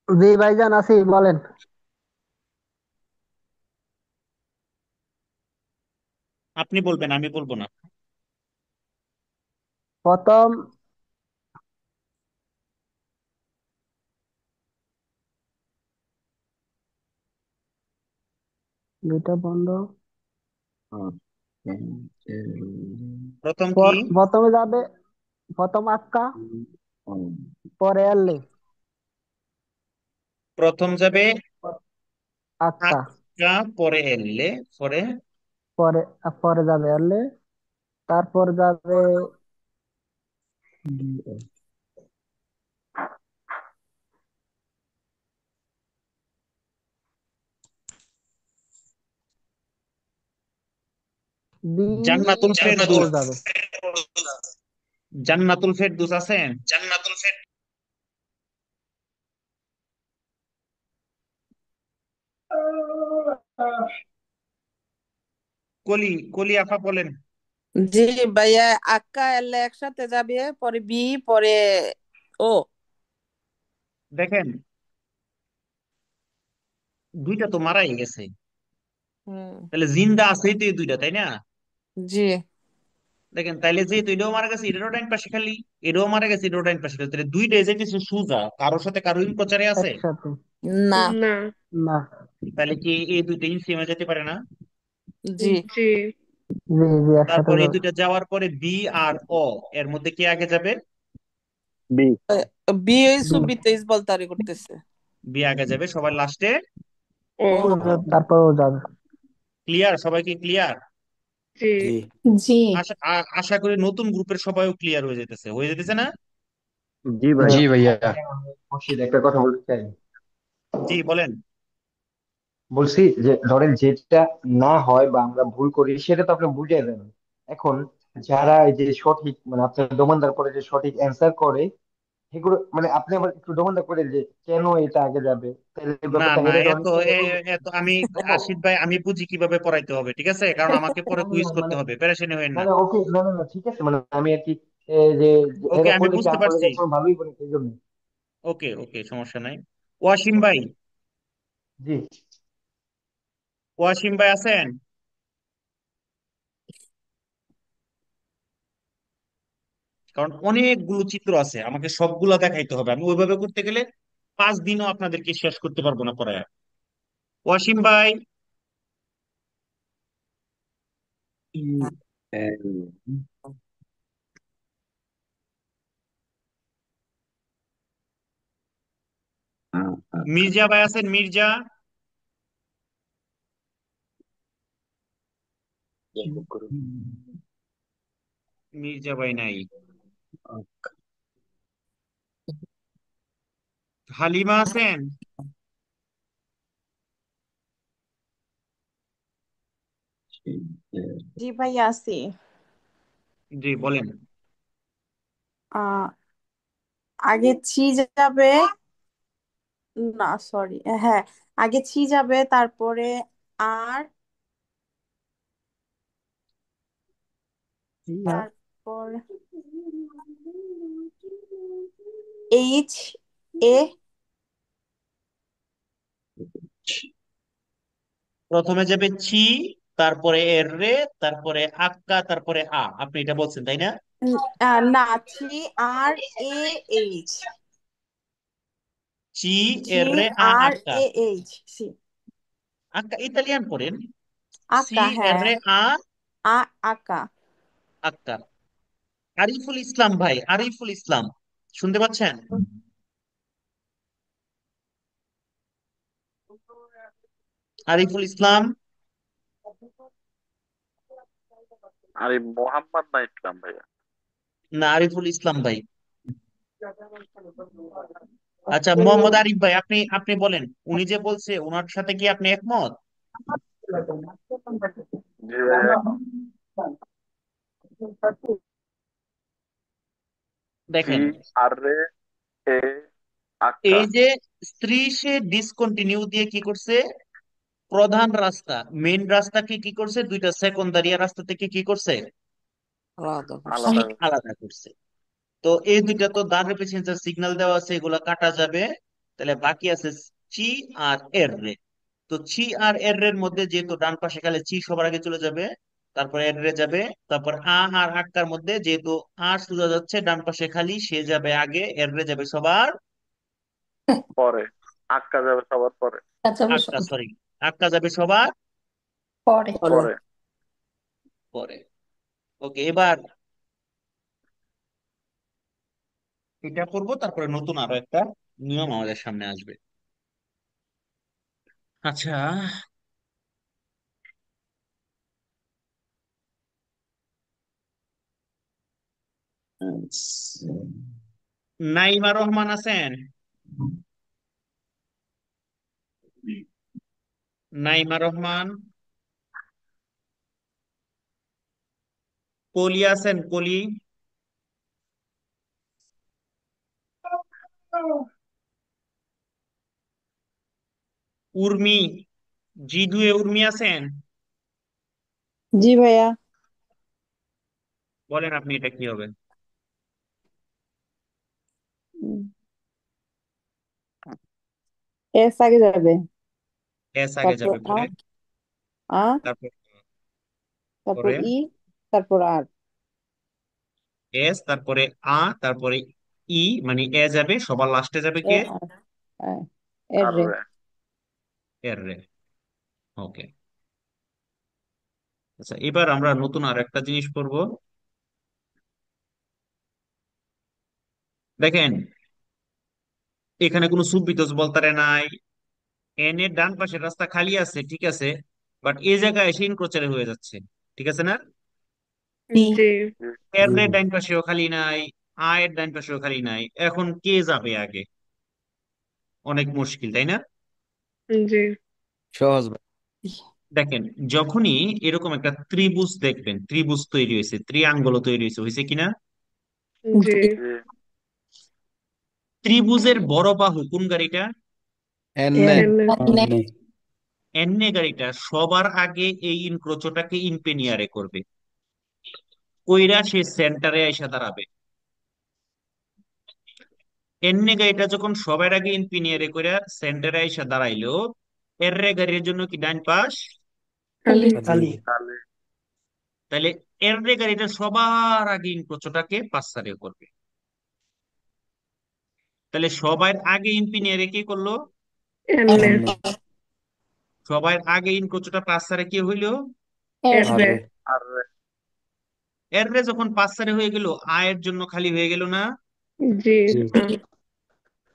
জি ভাইজান আছি, বলেন। আপনি বলবেন, আমি বলবো না। প্রথম দুইটা বন্ধ। প্রথম কি? প্রথমে যাবে, প্রথম আক্কা, পরে এলে প্রথম যাবে আক্কা, আক্কা, পরে এলে, পরে পরে পরে যাবে এলে, তারপর যাবে বি, জান্নাতুল তারপর ও ফেরদৌস। যাবে। জান্নাতুল ফেরদৌস আছেন? কলি, কলি আফা বলেন। জি ভাইয়া, আক্কা এলে একসাথে যাবে, পরে বি, পরে ও। দেখেন, দুইটা তো মারাই গেছে, হুম। তাহলে জিন্দা আছেই তো এই দুইটা, তাই না? জি। দেখেন, তাইলে যেহেতু এটাও মারা গেছে, এটারও ডাইন পাশে খালি, এটাও মারা গেছে, এটাও ডাইন পাশে খালি, তাহলে দুইটাই যে কিছু সুজা, কারোর সাথে কারো প্রচারে আছে? একসাথে না। না। না। তাহলে কি এই দুইটাই সেমে যেতে পারে না? জি। জি। জি জি একসাথে তারপর এই যাবে। দুইটা যাওয়ার পরে বি আর ও, এর মধ্যে কি আগে যাবে? বি বি ওই বি, সুবিতে ইসবলতারি করতেছে। বি আগে যাবে, সবার লাস্টে ও। ও। তারপর ও যাবে। ক্লিয়ার? সবাই কি ক্লিয়ার? জি। জি জি। আশা করি নতুন গ্রুপের সবাইও ক্লিয়ার হয়ে যেতেছে না? জি ভাই। জি ভাইয়া। খুশি একটা কথা বলতে চাই। জি বলেন। বলছি যে ধরেন যেটা না হয় বা আমরা ভুল করি সেটা তো আপনি বুঝিয়ে দেন। এখন যারা এই যে সঠিক মানে আপনার দোমানদার করে যে সঠিক অ্যান্সার করে সেগুলো মানে আপনি আবার একটু দোমানদার করে যে কেন এটা আগে যাবে, তাহলে এই না ব্যাপারটা না, এটা ধরেন এত এভাবে বলবো এত আমি, সম্ভব? আশিক ভাই, আমি বুঝি কিভাবে পড়াইতে হবে, ঠিক আছে? কারণ আমাকে পরে না না কুইজ না, করতে মানে হবে, পেরেশানি হয়েন না না। না ওকে, না না না ঠিক আছে, মানে আমি আর কি যে যে ওকে, এরা আমি করলে কি বুঝতে আসলে পারছি। এখন ভালোই করে সেই জন্য। ওকে ওকে, সমস্যা নাই। ওয়াসিম ভাই, জি ওয়াসিম ভাই আছেন? কারণ অনেকগুলো চিত্র আছে, আমাকে সবগুলা দেখাইতে হবে। আমি ওইভাবে করতে গেলে 5 দিনও আপনাদেরকে শেষ করতে পারবো না পড়ায়। ওয়াসিম ভাই, মির্জা ভাই আছেন? মির্জা, মির্জা ভাই নাই। হালিমা আছেন? জি ভাইয়া আছি। জি বলেন। আহ আগে ছি যাবে, না সরি, হ্যাঁ, আগে ছি যাবে, তারপরে আর, তারপর এইচ, এ, প্রথমে যাবে ছি, তারপরে এর রে, তারপরে আক্কা, তারপরে আপনি এটা বলছেন তাই না? না, ছি, আর, এ, এইচ, চি, ছি, এর রে, আর, আক্কা। এ, এইচ, সি, আক্কা ইতালিয়ান পড়েন। সি, আকা, এর হ্যাঁ, রে, আকা। আক্কা। আরিফুল ইসলাম ভাই, আরিফুল ইসলাম, শুনতে পাচ্ছেন? আরিফুল ইসলাম। আরে মোহাম্মদ না ইসলাম ভাইয়া। না, আরিফুল ইসলাম ভাই। আচ্ছা, মোহাম্মদ আরিফ ভাই, আপনি আপনি বলেন, উনি যে বলছে ওনার সাথে কি আপনি একমত? জি ভাইয়া একদম। সি, দেখেন, আর রে, এ, আক্কা। এই যে স্ত্রী, সে ডিসকন্টিনিউ দিয়ে কি করছে, প্রধান রাস্তা, মেইন রাস্তাকে কি করছে, দুইটা সেকেন্ডারি রাস্তা থেকে কি করছে, আলাদা করছে। আলাদা করে। আলাদা করছে। তো এই দুইটা তো দাঁড় রেপ্রেজেন্টেশন সিগন্যাল দেওয়া আছে, এগুলা কাটা যাবে। তাহলে বাকি আছে চি আর এর রে। তো চি আর এর রের মধ্যে যেহেতু ডান পাশে খালি চি সবার আগে চলে যাবে, তারপরে এর রে যাবে, তারপর আর আক্কার মধ্যে যেহেতু সোজা যাচ্ছে, ডান পাশে খালি, সে যাবে আগে, এর রে যাবে সবার পরে আক্কা যাবে সবার পরে। আচ্ছা আক্কা, সরি, আক্কা যাবে সবার পরে পরে। পরে। ওকে, এবার এটা করবো, তারপরে নতুন আরো একটা নিয়ম আমাদের সামনে আসবে। আচ্ছা, নাইমা রহমান আছেন? নাইমা রহমান। কলি আছেন? কলি। উর্মি, জিদুয়ে উর্মি আছেন? জি ভাইয়া। বলেন আপনি এটা কি হবে? এস আগে যাবে, এস আগে তারপর যাবে, পরে আ, তারপর তারপর পরে ই, তারপর আর। এস, তারপরে তারপরে ই, মানে এ যাবে সবার লাস্টে, যাবে এ কে? আর, আ, এর আর রে। রে। এর রে। ওকে। আচ্ছা, এবার আমরা নতুন আর একটা জিনিস করব। দেখেন, এখানে কোনো সুব্বিতোষ বলতারে নাই, এন এর ডান পাশের রাস্তা খালি আছে, ঠিক আছে, বাট এই জায়গায় এসে ইনক্রোচারে হয়ে যাচ্ছে, ঠিক আছে না? জি। জি এর এর ডান পাশেও খালি নাই, এর ডান পাশেও খালি নাই, এখন কে যাবে আগে? অনেক মুশকিল, তাই না? জি সহজ ভাই। দেখেন, যখনই এরকম একটা ত্রিভুজ দেখবেন, ত্রিভুজ তৈরি হয়েছে, ত্রিয়াঙ্গল তৈরি হয়েছে, হয়েছে কিনা? জি জি। জি ত্রিভুজের বড় বাহু কোন গাড়িটা? এনে এনে এনে। এন্নে গাড়িটা সবার আগে এই ইনক্রোচটাকে ইম্পেনিয়ারে করবে, কইরা সে সেন্টারে এসে দাঁড়াবে। এন্নে গাড়িটা যখন সবার আগে ইম্পেনিয়ারে কইরা সেন্টারে এসে দাঁড়াইলো, এর রে গাড়ির জন্য কি ডান পাশ? খালি। খালি খালি। তাহলে এর রে গাড়িটা সবার আগে ইনক্রোচটাকে পাঁচসারে করবে। তাহলে সবার আগে ইম্পিনিয়ারে কি করলো? এলে সবার আগে ইনক্রোচটা পাঁচসারে কি হইলো? এলে আর এর রে যখন পাঁচসারে হয়ে গেল, আয়ের জন্য খালি হয়ে গেল না? জি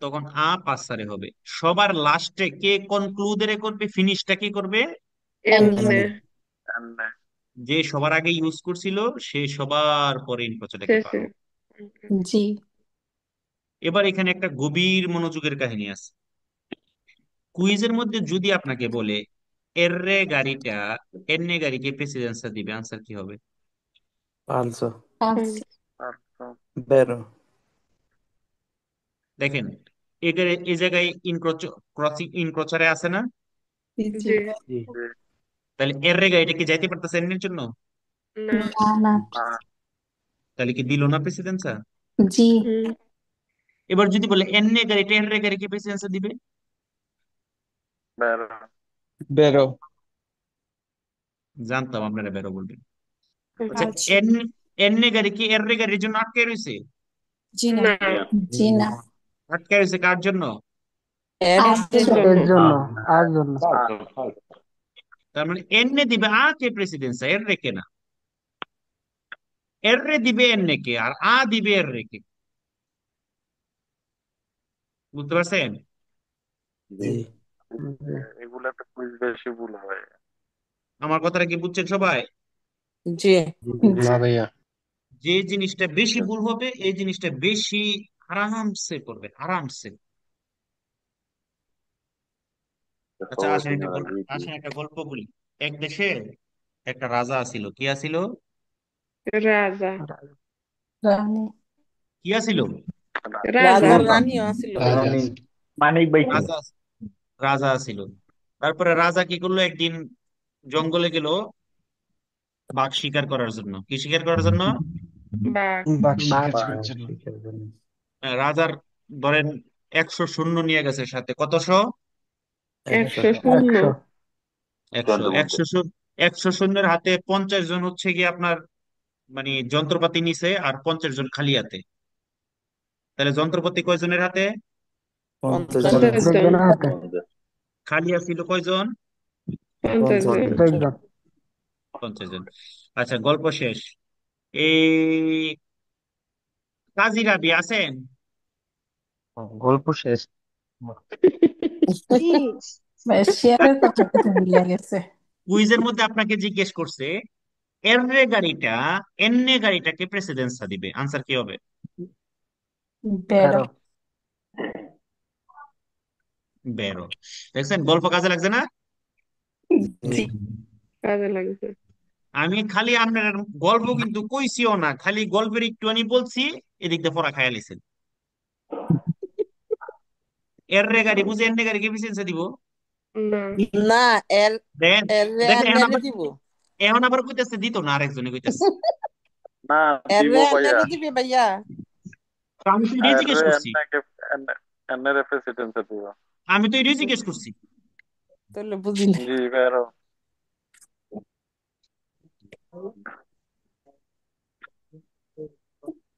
তখন আ পাঁচসারে হবে। সবার লাস্টে কে কনক্লুডেরে করবে, ফিনিশটা কি করবে? এলে যে সবার আগে ইউজ করছিল সে সবার পরে ইনক্রোচটাকে শেষে পাবে। জি। এবার এখানে একটা গভীর মনোযোগের কাহিনী আছে। কুইজের মধ্যে যদি আপনাকে বলে এররে গাড়িটা এন্নে গাড়িকে প্রেসিডেন্সা দিবে, আনসার কি হবে? পালসো আচ্ছা। বেরো দেখেন, এখানে এই জায়গায় ক্রসিং ইনক্রোচারে আছে না? জি। জি জি তাহলে এররে গাড়িটা কি যাইতে পারতেছে এন্নের জন্য? না না না। তাহলে কি দিল না প্রেসিডেন্সা? জি। হুম এবার যদি বলে এন্নে গাড়িটা এররে গাড়িকে প্রেসিডেন্সা দিবে, বেরো জানতাম আপনারা বেরো বলবেন। আচ্ছা, আচ্ছা। এন্নে গাড়ি কি এররে গাড়ির জন্য আটকে রয়েছে? জি না। না জি না। আটকে রয়েছে কার জন্য? এর আর এর জন্য। জন্য এর জন্য আর জন্য তার মানে এন্নে দিবে আ কে প্রেসিডেন্সা, এর রেখে না। এর রে দিবে এন্নে কে, আর আ দিবে এর রেখে। বুঝতে পারছেন? জি এগুলাতে কুইজ বেশি ভুল হয়। আমার কথাটা কি বুঝছেন সবাই? জি। না ভাইয়া। যে জিনিসটা বেশি ভুল হবে এই জিনিসটা বেশি আরামসে করবে, আরামসে। আচ্ছা, সবাই আসেন চিনে একটা না গল্প, জি আসেন একটা গল্প বলি। এক দেশে একটা রাজা ছিল। কি আছিল? রাজা রানী। কি আছিল? রাজা রাজার রানীও আছিল। রানী মানিক ভাই ছিল। রাজা, রাজা ছিল। তারপরে রাজা কি করলো, একদিন জঙ্গলে গেল বাঘ শিকার করার জন্য। কি শিকার করার জন্য? বাঘ বাঘ বাঘ শিকারের জন্য। শিকার জন্য। রাজার ধরেন 100 সৈন্য নিয়ে গেছে সাথে। কতশ? 100 শূন্য 100। 100। 100 সৈন্যের হাতে 50 জন হচ্ছে গিয়ে আপনার মানে যন্ত্রপাতি নিছে, আর 50 জন খালি হাতে। তাহলে যন্ত্রপাতি কয়জনের হাতে? 50 50 জন 50 50 জন জনের হাতে খালি ছিল কয়জন? 50 জন 50 জন। 50 জন। আচ্ছা, গল্প শেষ। এই কাজী রাবি আছেন? গল্প শেষ। জি শেয়ারের কথা কিন্তু ভুলে গেছে। কুইজের মধ্যে আপনাকে জিজ্ঞেস করছে এররে গাড়িটা এন্নে গাড়িটাকে প্রেসিডেন্সা দিবে, আনসার কি হবে? বেরো। বেরো। বেরো। দেখছেন গল্প কাজে লাগছে না? জি। কাজে লাগছে আমি খালি আপনার গল্প কিন্তু কইছিও না, খালি গল্পের একটুখানি বলছি, এদিক দিয়ে পড়া খায়া লিছেন। এররে গাড়ি বুঝে এন্নে গাড়িকে প্রেসিডেন্সা দিব? না না, এর দেন, এর দেখেন এখন আন্নারে আবার, দিব। এখন আবার কইতেছে দিত না, আরেকজনে কইতেছে। না এর দিব ভাইয়া। আন্নারে দিবে ভাইয়া। তো আমি তো এটাই জিজ্ঞেস করছি, এন্নারে প্রেসিডেন্সি দিব। আমি তো এটাই জিজ্ঞেস করছি। তাহলে বুঝি না। জি বেরো।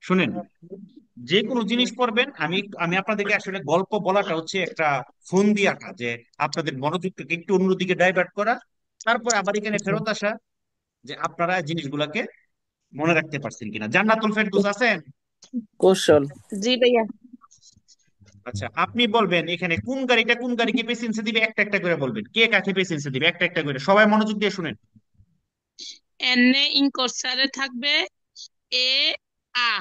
শুনেন, যে কোনো জিনিস পড়বেন, আমি আমি আপনাদেরকে আসলে গল্প বলাটা হচ্ছে একটা ফোন দিয়ে আঁকা, যে আপনাদের মনোযোগটাকে একটু অন্যদিকে ডাইভার্ট করা, তারপর আবার এখানে ফেরত আসা, যে আপনারা জিনিসগুলাকে মনে রাখতে পারছেন কিনা। জান্নাতুল ফেরদৌস আছেন? কৌশল। জি ভাইয়া আচ্ছা, আপনি বলবেন এখানে কোন গাড়িটা কোন গাড়িকে পেসেন্সে দিবে, একটা একটা করে বলবেন। কে কাকে পেসেন্সে দিবে, একটা একটা করে। সবাই মনোযোগ দিয়ে শুনেন। এনে ইনকোর্সারে থাকবে এ আ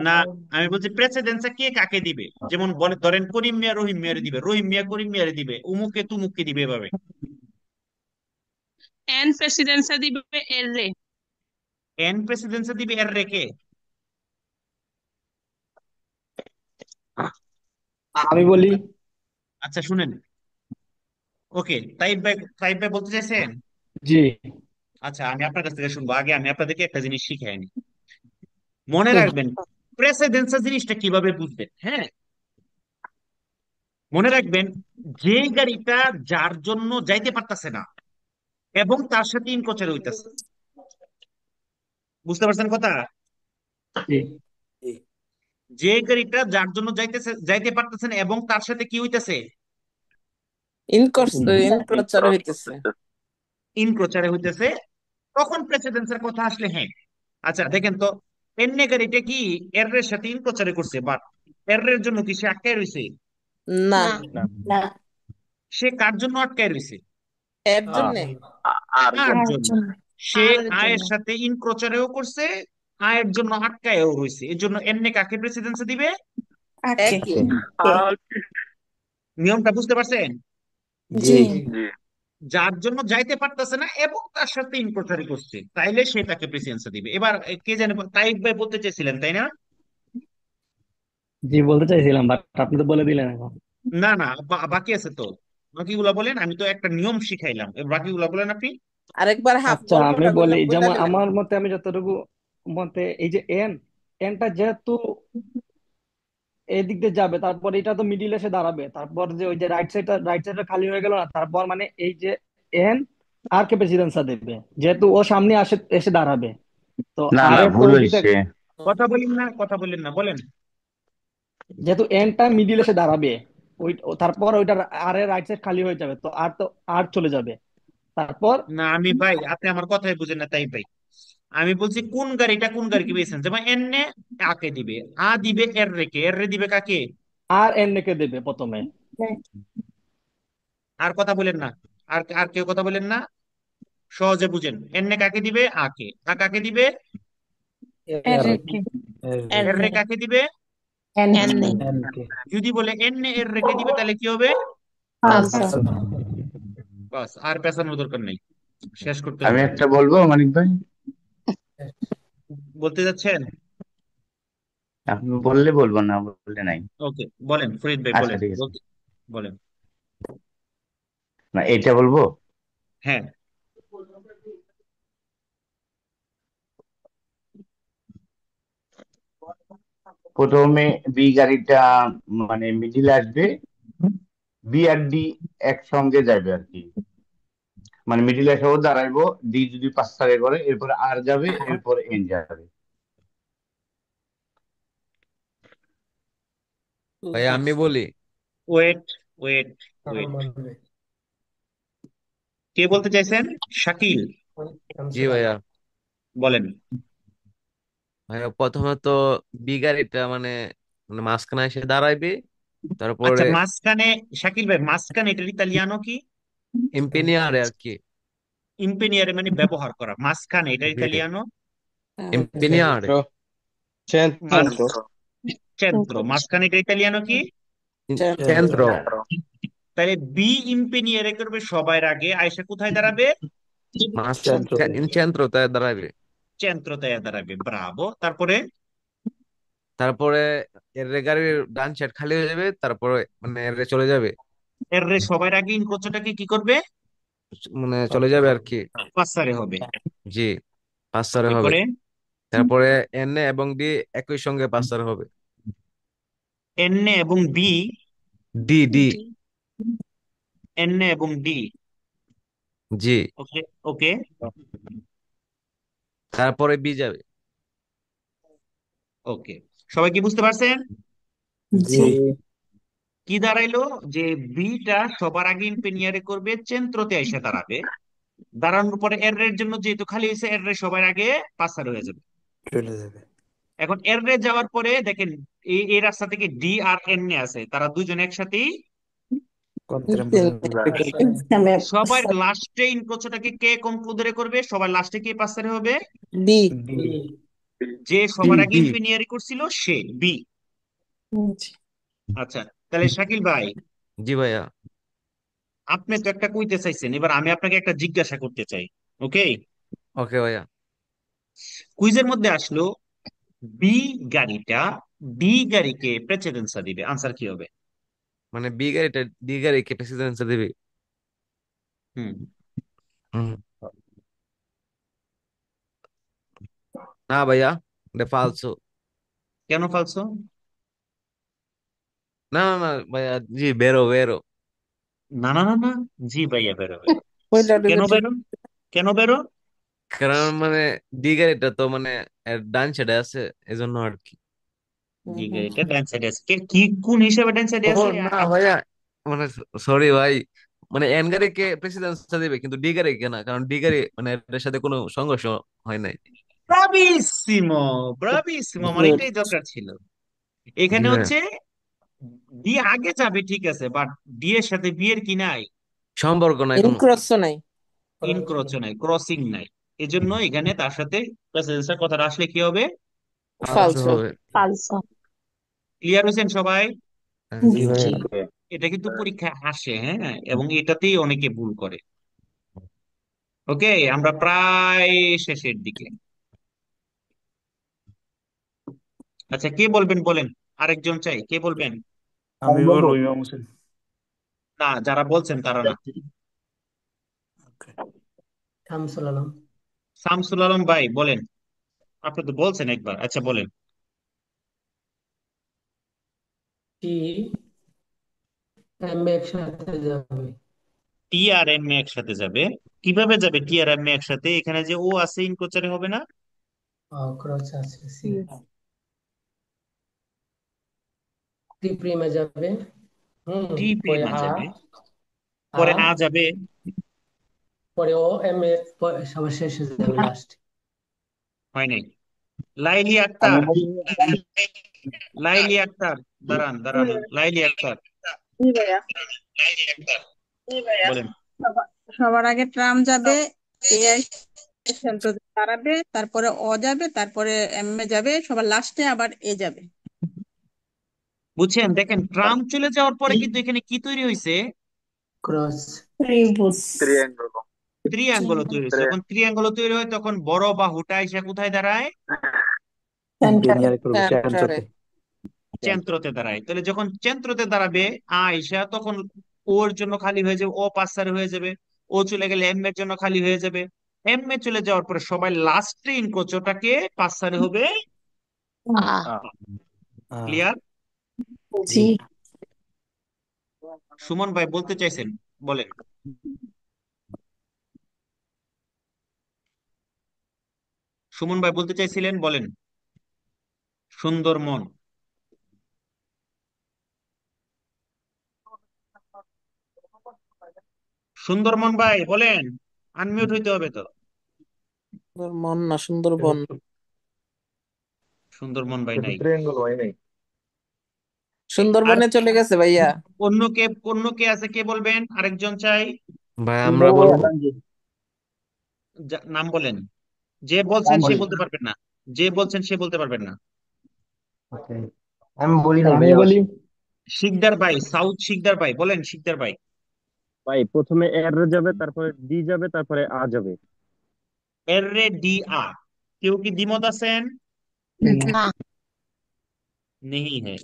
না, আমি বলছি প্রেসিডেন্সে কে কাকে দিবে। যেমন বলে ধরেন করিম মিয়া রহিম মিয়ারে দিবে, রহিম মিয়া করিম মিয়ারে দিবে, উমুকে তুমুককে দিবে, এভাবে। এন প্রেসিডেন্সা দিবে এর রে এন প্রেসিডেন্সে দিবে এর রেকে। আমি বলি। আচ্ছা শুনেন, ওকে, তাইব ভাই বলতে চাইছেন? জি আচ্ছা, আমি আপনার কাছ থেকে শুনবো। আগে আমি আপনাদেরকে একটা জিনিস শিখাই নি। মনে রাখবেন প্রেসিডেন্সা জিনিসটা কিভাবে বুঝবেন, হ্যাঁ? মনে রাখবেন, যে গাড়িটা যার জন্য যাইতে পারতাছে না এবং তার সাথে ইনকোচের হইতাছে, বুঝতে পারছেন কথা? জি যে গাড়িটা যার জন্য যাইতে পারতেছেন এবং তার সাথে কি হইতেছে, ইনক্রচারে হইতেছে। ইনক্রোচারে হইতেছে, তখন প্রেসিডেন্সের কথা আসলে হ্যাঁ। আচ্ছা দেখেন তো, এন্নে গাড়িটা কি এর এর সাথে ইনক্রোচারে করছে, বাট এর এর জন্য কি সে আটকায় রইছে? না, না না সে কার জন্য আটকায় রইছে? এর জন্যে। আর আর জন্য জন্য সে আরের আয়ের জন্য। সাথে ইনক্রোচারেও করছে, আয়ের জন্য আটকায়ও রইছে, এর জন্য এন্নে কাকে প্রেসিডেন্সি দিবে? আকে একই। নিয়মটা বুঝতে পারছেন? জি যার জন্য যাইতে পারতেছে না এবং তার সাথে ইনক্রোচারি করছে, তাইলে সে তাকে প্রেসিডেন্সি দিবে। এবার কে জানে, তাইব ভাই বলতে চেয়েছিলেন তাই না? জি বলতে চাইছিলাম, বাট আপনি তো বলে দিলেন এখন। না না, বাকি আছে তো, বাকিগুলা বলেন। আমি তো একটা নিয়ম শিখাইলাম, এবার বাকিগুলা বলেন আপনি। আরেকবার হাফ আচ্ছা আমি গল্পটা বলি, বইলা যেমন দিলেন। আমার মতে, আমি যতটুকু মতে, এই যে এনটা যেহেতু এদিক দিয়ে যাবে, তারপর এটা তো মিডিল এসে দাঁড়াবে, তারপর যে ওই যে রাইট সাইডটা খালি হয়ে গেল না, তারপর মানে এই যে এন আর কে প্রেসিডেন্সা দেবে, যেহেতু ও সামনে এসে দাঁড়াবে, তো না আর না, এর তো ভুল ওইদিকে, হয়েছে। কথা বলেন না, কথা বলেন না, বলেন। যেহেতু এনটা মিডিল এসে দাঁড়াবে, তারপর ওইটার আর এর রাইট সাইড খালি হয়ে যাবে, তো আর চলে যাবে, তারপর না আমি ভাই, আপনি আমার কথাই বুঝেন না তাই ভাই। আমি বলছি কোন গাড়িটা কোন গাড়িকে পেয়েছেন, যেমন এনে আকে দিবে, আ দিবে এর রেকে, এর রে দিবে কাকে? আর এন কে দেবে প্রথমে। আর কথা বলেন না, আর আর কেউ কথা বলেন না, সহজে বুঝেন। এনে কাকে দিবে? আকে। আ কাকে দিবে? এরকে এর রে কাকে দিবে? এনে যদি বলে এনে এর রেকে দিবে তাহলে কি হবে? পাঁচা বাস, আর পেছানোর দরকার নেই, শেষ করতে আমি হবে। একটা বলবো মানিক ভাই, বলতে যাচ্ছেন? আপনি বললে বলবো, না বললে নাই। ওকে, বলেন ফরিদ ভাই, আচ্ছা বলেন ঠিক আছে, বলেন। না এটা বলবো। হ্যাঁ, প্রথমে বি গাড়িটা মানে মিডিলে আসবে, বি আর ডি একসঙ্গে যাবে আর কি, মানে মিডিলে এসেও দাঁড়াইবো, ডি যদি পাঁচ সারে করে এরপরে আর যাবে, এরপরে এন যাবে। ভাই আমি বলি। ওয়েট ওয়েট ওয়েট, কে বলতে চাইছেন? শাকিল, জি ভাইয়া। বলেন। ভাইয়া প্রথমে তো বি গাড়িটা মানে মানে মাঝখানে এসে দাঁড়াইবে, তারপরে আচ্ছা মাঝখানে, শাকিল ভাই মাঝখানে এটার ইতালিয়ানো কি? ইম্পেনিয়ারে আর কি। ইম্পেনিয়ারে মানে ব্যবহার করা, মাঝখানে এটার জি ইতালিয়ানো? ইম্পেনিয়ারে চেন্ত্র। মাঝখানে এটার ইতালিয়ানো কি? কেন্দ্র। তাহলে বি ইম্পেনিয়ারে করবে সবার আগে, আয়সা কোথায় দাঁড়াবে? মাঝ কেন্দ্রতে দাঁড়াইবে। চেন্ত্রতে দাঁড়াবে, ব্রাভো। তারপরে তারপরে এর গাড়ির ডান সাইড খালি হয়ে যাবে, তারপরে মানে এর চলে যাবে, এর রে সবার আগে ইনকোচটাকে কি করবে? মানে চলে যাবে আর কি। পাঁচসারে হবে। জি, পাঁচ চারে হবে। এরপরে তারপরে এন এবং ডি একই সঙ্গে পাঁচ চারে হবে। এন এবং বি, ডি ডি এন এবং ডি। জি, ওকে ওকে। তারপরে বি যাবে। ওকে, সবাই কি বুঝতে পারছেন? জি কি দাঁড়াইলো, যে বিটা সবার আগে ইম্পেনিয়ারে করবে, চেন্ত্রতে এসে দাঁড়াবে, দাঁড়ানোর পরে এর এর জন্য যেহেতু খালি হয়েছে, এর রে সবার আগে পাঁচসার হয়ে যাবে। চলে যাবে। এখন এর রে যাওয়ার পরে দেখেন, এই রাস্তা থেকে ডি আর এন এ আছে, তারা দুজন একসাথেই সবার লাস্টে ইনক্রোচটাকে কে কনক্লুডে করবে, সবার লাস্টে কে পাঁচসারে হবে? ডি। যে সবার আগে ইম্পেনিয়ারি করছিল সে বি। আচ্ছা, তাহলে শাকিল ভাই, জি ভাইয়া। আপনি তো একটা কইতে চাইছেন, এবার আমি আপনাকে একটা জিজ্ঞাসা করতে চাই। ওকে, ওকে ভাইয়া। কুইজের মধ্যে আসলো বি গাড়িটা ডি গাড়িকে প্রেসিডেন্সা দিবে, আনসার কি হবে? মানে বি গাড়িটা ডি গাড়িকে প্রেসিডেন্সি দিবে। হুম, হুম। না ভাইয়া, এটা ফালসো। কেন ফালসো? না না না ভাইয়া, জি বেরো বেরো। না না না না, জি ভাইয়া বেরো বেরো। কেন বেরো? কেন বেরো? কারণ মানে ডি গাড়িটা তো মানে এর ডান সাইডে আছে, এজন্য আর কি। ডি গাড়িটা ডান সাইডে আছে, কি কোন হিসাবে ডান সাইডে ও আছে? না ভাইয়া, মানে সরি ভাই, মানে এন গাড়িকে প্রেসিডেন্সটা দিবে কিন্তু ডি গাড়িকে না, কারণ ডি গাড়ি মানে এর সাথে কোনো সংঘর্ষ হয় নাই। ব্রাভিসিমো, ব্রাভিসিমো, আমার গুড। এটাই দরকার ছিল। এখানে জি ভাইয়া, হচ্ছে ডি আগে যাবে ঠিক আছে, বাট ডি এর সাথে বি এর কি নাই? সম্পর্ক নাই কোনো। ইনক্রস নাই। ইনক্রোচ নাই, ক্রসিং নাই। এজন্য এখানে তার সাথে প্রেসিডেন্সের কথাটা আসলে কি হবে? ফালতু ফালসো। হবে। ফালসো। ক্লিয়ার হয়েছেন সবাই? জি জি। ভাইয়া। এটা কিন্তু পরীক্ষায় আসে, হ্যাঁ, এবং এটাতেই অনেকে ভুল করে। ওকে, আমরা প্রায় শেষের দিকে। আচ্ছা, কে বলবেন বলেন, আরেকজন চাই, কে বলবেন? আমি বলবো। ইমাম হোসেন। না, যারা বলছেন তারা না। শামসুল আলম। শামসুল আলম ভাই বলেন, আপনি তো বলছেন একবার, আচ্ছা বলেন। টি এম একসাথে যাবে। টি আর এম এ একসাথে যাবে? কিভাবে যাবে টি আর এম এ একসাথে? এখানে যে ও আছে ইনকোচারে হবে না? ক্রস আছে সি। টি প্রিমে যাবে। টি পরে প্রিমে আ যাবে, আ পরে আ যাবে। পরে ও এম এ সবার শেষে যাবে লাস্ট। হয় নাই। লাইলি আমি আক্তার, বলি। লাইলি আক্তার, দাঁড়ান দাঁড়ান, লাইলি আক্তার জি ভাইয়া। বলেন। সবার আগে ট্রাম যাবে, এআই সেন্টার দাঁড়াবে, তারপরে অ যাবে, তারপরে এম এ যাবে, সবার লাস্টে আবার এ যাবে। বুঝছেন? দেখেন, ট্রাম চলে যাওয়ার পরে কিন্তু এখানে কি তৈরি হয়েছে? ক্রস। ত্রিভুজ। ট্রিয়াঙ্গল। ত্রিঅ্যাঙ্গল তৈরি হয়েছে। যখন ত্রিঅ্যাঙ্গল তৈরি হয় তখন বড় বাহুটা এসে কোথায় দাঁড়ায়? সেন্টারে। দুনিয়ার করবো সেন্টারে। সেন্টারতে। চেন্ত্রতে দাঁড়ায়। তাহলে যখন চেন্ত্রতে দাঁড়াবে আয়সা, তখন ওর জন্য খালি হয়ে যাবে, ও পাঁচসারে হয়ে যাবে। ও চলে গেলে এম এর জন্য খালি হয়ে যাবে। এম এ চলে যাওয়ার পরে সবাই লাস্টে ইনকোচটাকে পাঁচসারে হবে। ক্লিয়ার? জি। সুমন ভাই বলতে চাইছেন, বলেন। সুমন ভাই বলতে চাইছিলেন, বলেন। সুন্দরমন, সুন্দরমন ভাই বলেন। আনমিউট হইতে হবে তো। মন না, সুন্দরবন। সুন্দরমন ভাই কিন্তু নাই। ট্রায়াঙ্গল হয় নাই। আর সুন্দরবনে চলে গেছে ভাইয়া। অন্য কে আছে, কে বলবেন? আরেকজন চাই। ভাই আমি আমরা বলবো বলবো। তানজিদ। নাম বলেন। যে বলছেন নাম সে বলি। বলতে পারবেন না, যে বলছেন সে বলতে পারবেন না। ওকে, আমি বলি নাই আমি ভাইয়া, বলি। শিকদার ভাই, সাউথ শিকদার ভাই বলেন, শিকদার ভাই। ভাই প্রথমে এর যাবে, তারপরে ডি যাবে, তারপরে আ যাবে। এর রে ডি আ। কেউ কি দ্বিমত আছেন? না। নেই হ্যাঁ।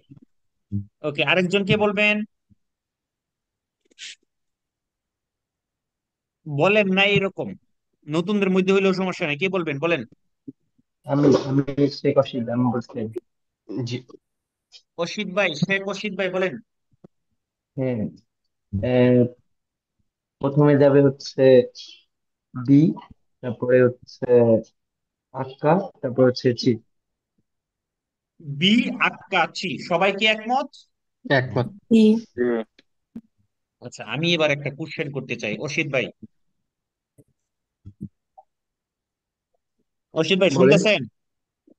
ওকে, আরেকজন কে বলবেন? বলেন না এরকম, নতুনদের মধ্যে হইলেও সমস্যা নাই, কে বলবেন বলেন। আমি শেখ অসিত, আমি বলছি। জি। অসিত ভাই, শেখ অসিত ভাই বলেন। হ্যাঁ, আহ, প্রথমে যাবে হচ্ছে বি, তারপরে হচ্ছে আক্কা, তারপর হচ্ছে চি। বি আক্কা চি, সবাই কি একমত? একমত। জি। আচ্ছা, আমি এবার একটা কোশ্চেন করতে চাই, অসিত ভাই। অসিত ভাই বলেন। শুনতেছেন?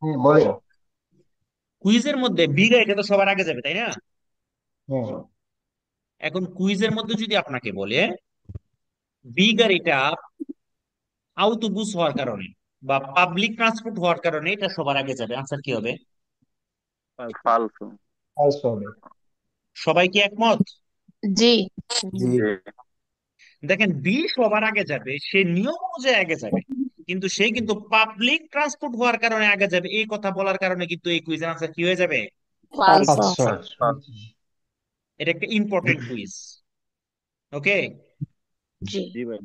হ্যাঁ বলেন। কুইজের মধ্যে বি গাড়িটা তো সবার আগে যাবে, তাই না? হ্যাঁ। এখন কুইজের মধ্যে যদি আপনাকে বলে বি গাড়িটা আউটোবুস হওয়ার কারণে বা পাবলিক ট্রান্সপোর্ট হওয়ার কারণে এটা সবার আগে যাবে, আনসার কি হবে? ফালসো। ফালসো হবে। সবাই কি একমত? জি। জি। দেখেন, বি সবার আগে যাবে, সে নিয়ম অনুযায়ী আগে যাবে, কিন্তু সে কিন্তু পাবলিক ট্রান্সপোর্ট হওয়ার কারণে আগে যাবে, এই কথা বলার কারণে কিন্তু এই কুইজের আনসার কি হয়ে যাবে? ফালসো। ফালসো। এটা একটা ইম্পর্টেন্ট কুইজ। ওকে, জি। জি ভাই।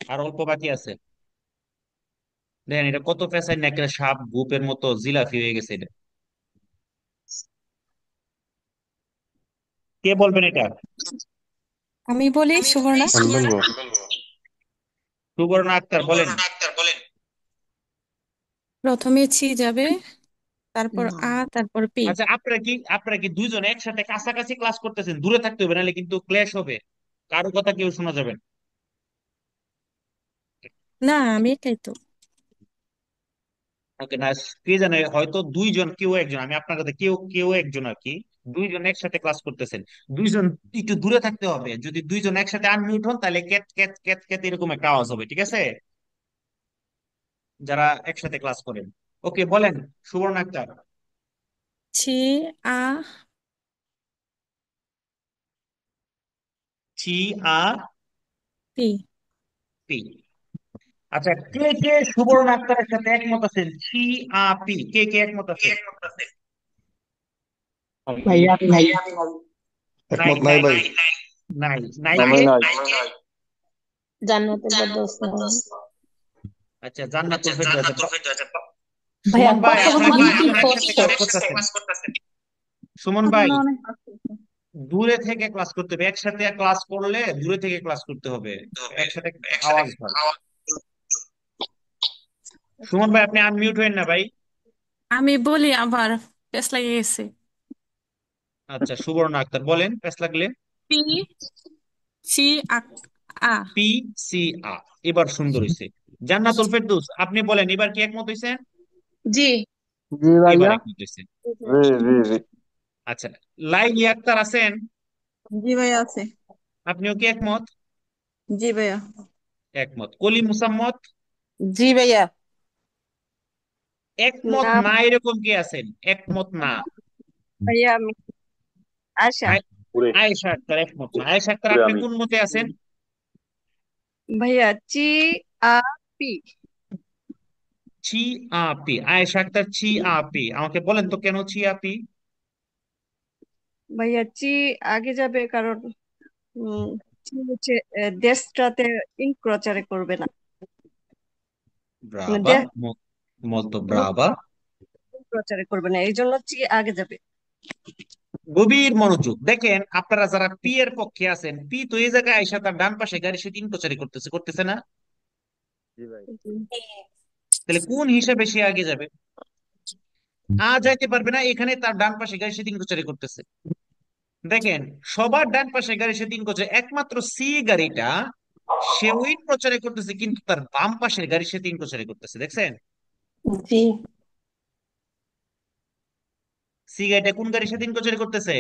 আর অল্প বাকি আছে। দেখেন এটা কত পেঁচায় না, একটা সাপ গোপের মতো জিলাপি হয়ে গেছে এটা। কে বলবেন এটা? আমি বলি সুবর্ণা। আমি বলবো। সুবর্ণা আক্তার বলেন। প্রথমে ছি যাবে, তারপর আ, তারপর পি। আচ্ছা, আপনারা কি দুইজন একসাথে কাছাকাছি ক্লাস করতেছেন? দূরে থাকতে হবে, নাহলে কিন্তু ক্লেশ হবে, কারো কথা কেউ শোনা যাবে না। না, আমি একাই তো। ওকে না, কে জানে হয়তো দুইজন, কেউ একজন, আমি আপনার কথা কেউ কেউ একজন আর কি, দুইজন একসাথে ক্লাস করতেছেন, দুইজন একটু দূরে থাকতে হবে। যদি দুইজন একসাথে আনমিউট হন তাহলে ক্যাট ক্যাট ক্যাট ক্যাট এরকম একটা আওয়াজ হবে, ঠিক আছে? যারা একসাথে ক্লাস করেন। ওকে বলেন সুবর্ণ আক্তার। ছি, আ, ছি আ পি। পি। আচ্ছা, কে কে সুবর্ণ আক্তারের সাথে একমত আছেন? ছি আ পি, কে কে একমত আছেন? ভাইয়া আমি নাই। নাই একমত নাই নাই ভাই। নাই নাই আমি কে? নাই। জান্নাতুল ফেরদৌস। আচ্ছা, জান্নাতুল ফেরদৌস। ভাইয়া সুমন ভাই, কথা আপনারা বলতে কি কি একসাথে কষ্ট? ক্লাস করতেছেন? সুমন ভাই, দূরে থেকে ক্লাস করতে হবে। একসাথে ক্লাস করলে দূরে থেকে ক্লাস করতে হবে, একসাথে আওয়াজ হয়। সুমন ভাই, আপনি আনমিউট হবেন না ভাই। আমি বলি আবার, পেস লাগিয়ে গেছে। আচ্ছা, সুবর্ণ আক্তার বলেন পেস লাগলে। পি, সি, আ। পি সি আ, এবার সুন্দর হয়েছে। জান্নাতুল ফেরদৌস, আপনি বলেন এবার কি একমত হয়েছেন? জি। জি এবার ভাইয়া। একমত হয়েছেন। জি জি জি। আচ্ছা, লাইলি আক্তার আছেন? জি ভাইয়া আছে। আপনিও কি একমত? জি ভাইয়া। একমত। কলি মুসাম্মদ? জি ভাইয়া। একমত না না এরকম কি আছেন? একমত না। ভাইয়া, আমি আশা। আয়- পুরে আয়েশা আক্তার একমত না। আয়েশা আক্তার, পুরে আপনি আমি। কোন মতে আছেন? ভাইয়া চি, আ, পি। ছি আ পি। আয়েশা আক্তার ছি আ পি, আমাকে বলেন তো কেন ছি আ পি? ভাইয়া চি আগে যাবে কারণ চি হচ্ছে দেশটাতে ইনক্রচারে করবে না, মানে ব্রাভা, দেশ molto brava। ইনক্রচারে করবে না, এই জন্য চি আগে যাবে। গভীর মনোযোগ দেখেন, আপনারা যারা পি এর পক্ষে আছেন, পি তো এই জায়গায় আয়েশা তার ডান পাশে গাড়ি সে তিন প্রচারই করতেছে, করতেছে না? জি ভাই। তাহলে কোন হিসাবে সে আগে যাবে? যাইতে পারবে না, এখানে তার ডান পাশে গাড়ি সে তিন প্রচারই করতেছে। দেখেন, সবার ডান পাশে গাড়ি সে তিন প্রচার, একমাত্র সি গাড়িটা সে উইন প্রচারে করতেছে, কিন্তু তার বাম পাশের গাড়ি সে তিন প্রচারে করতেছে, দেখছেন? জি। সি গাড়িটা কোন গাড়ি সে তিন প্রচারে করতেছে?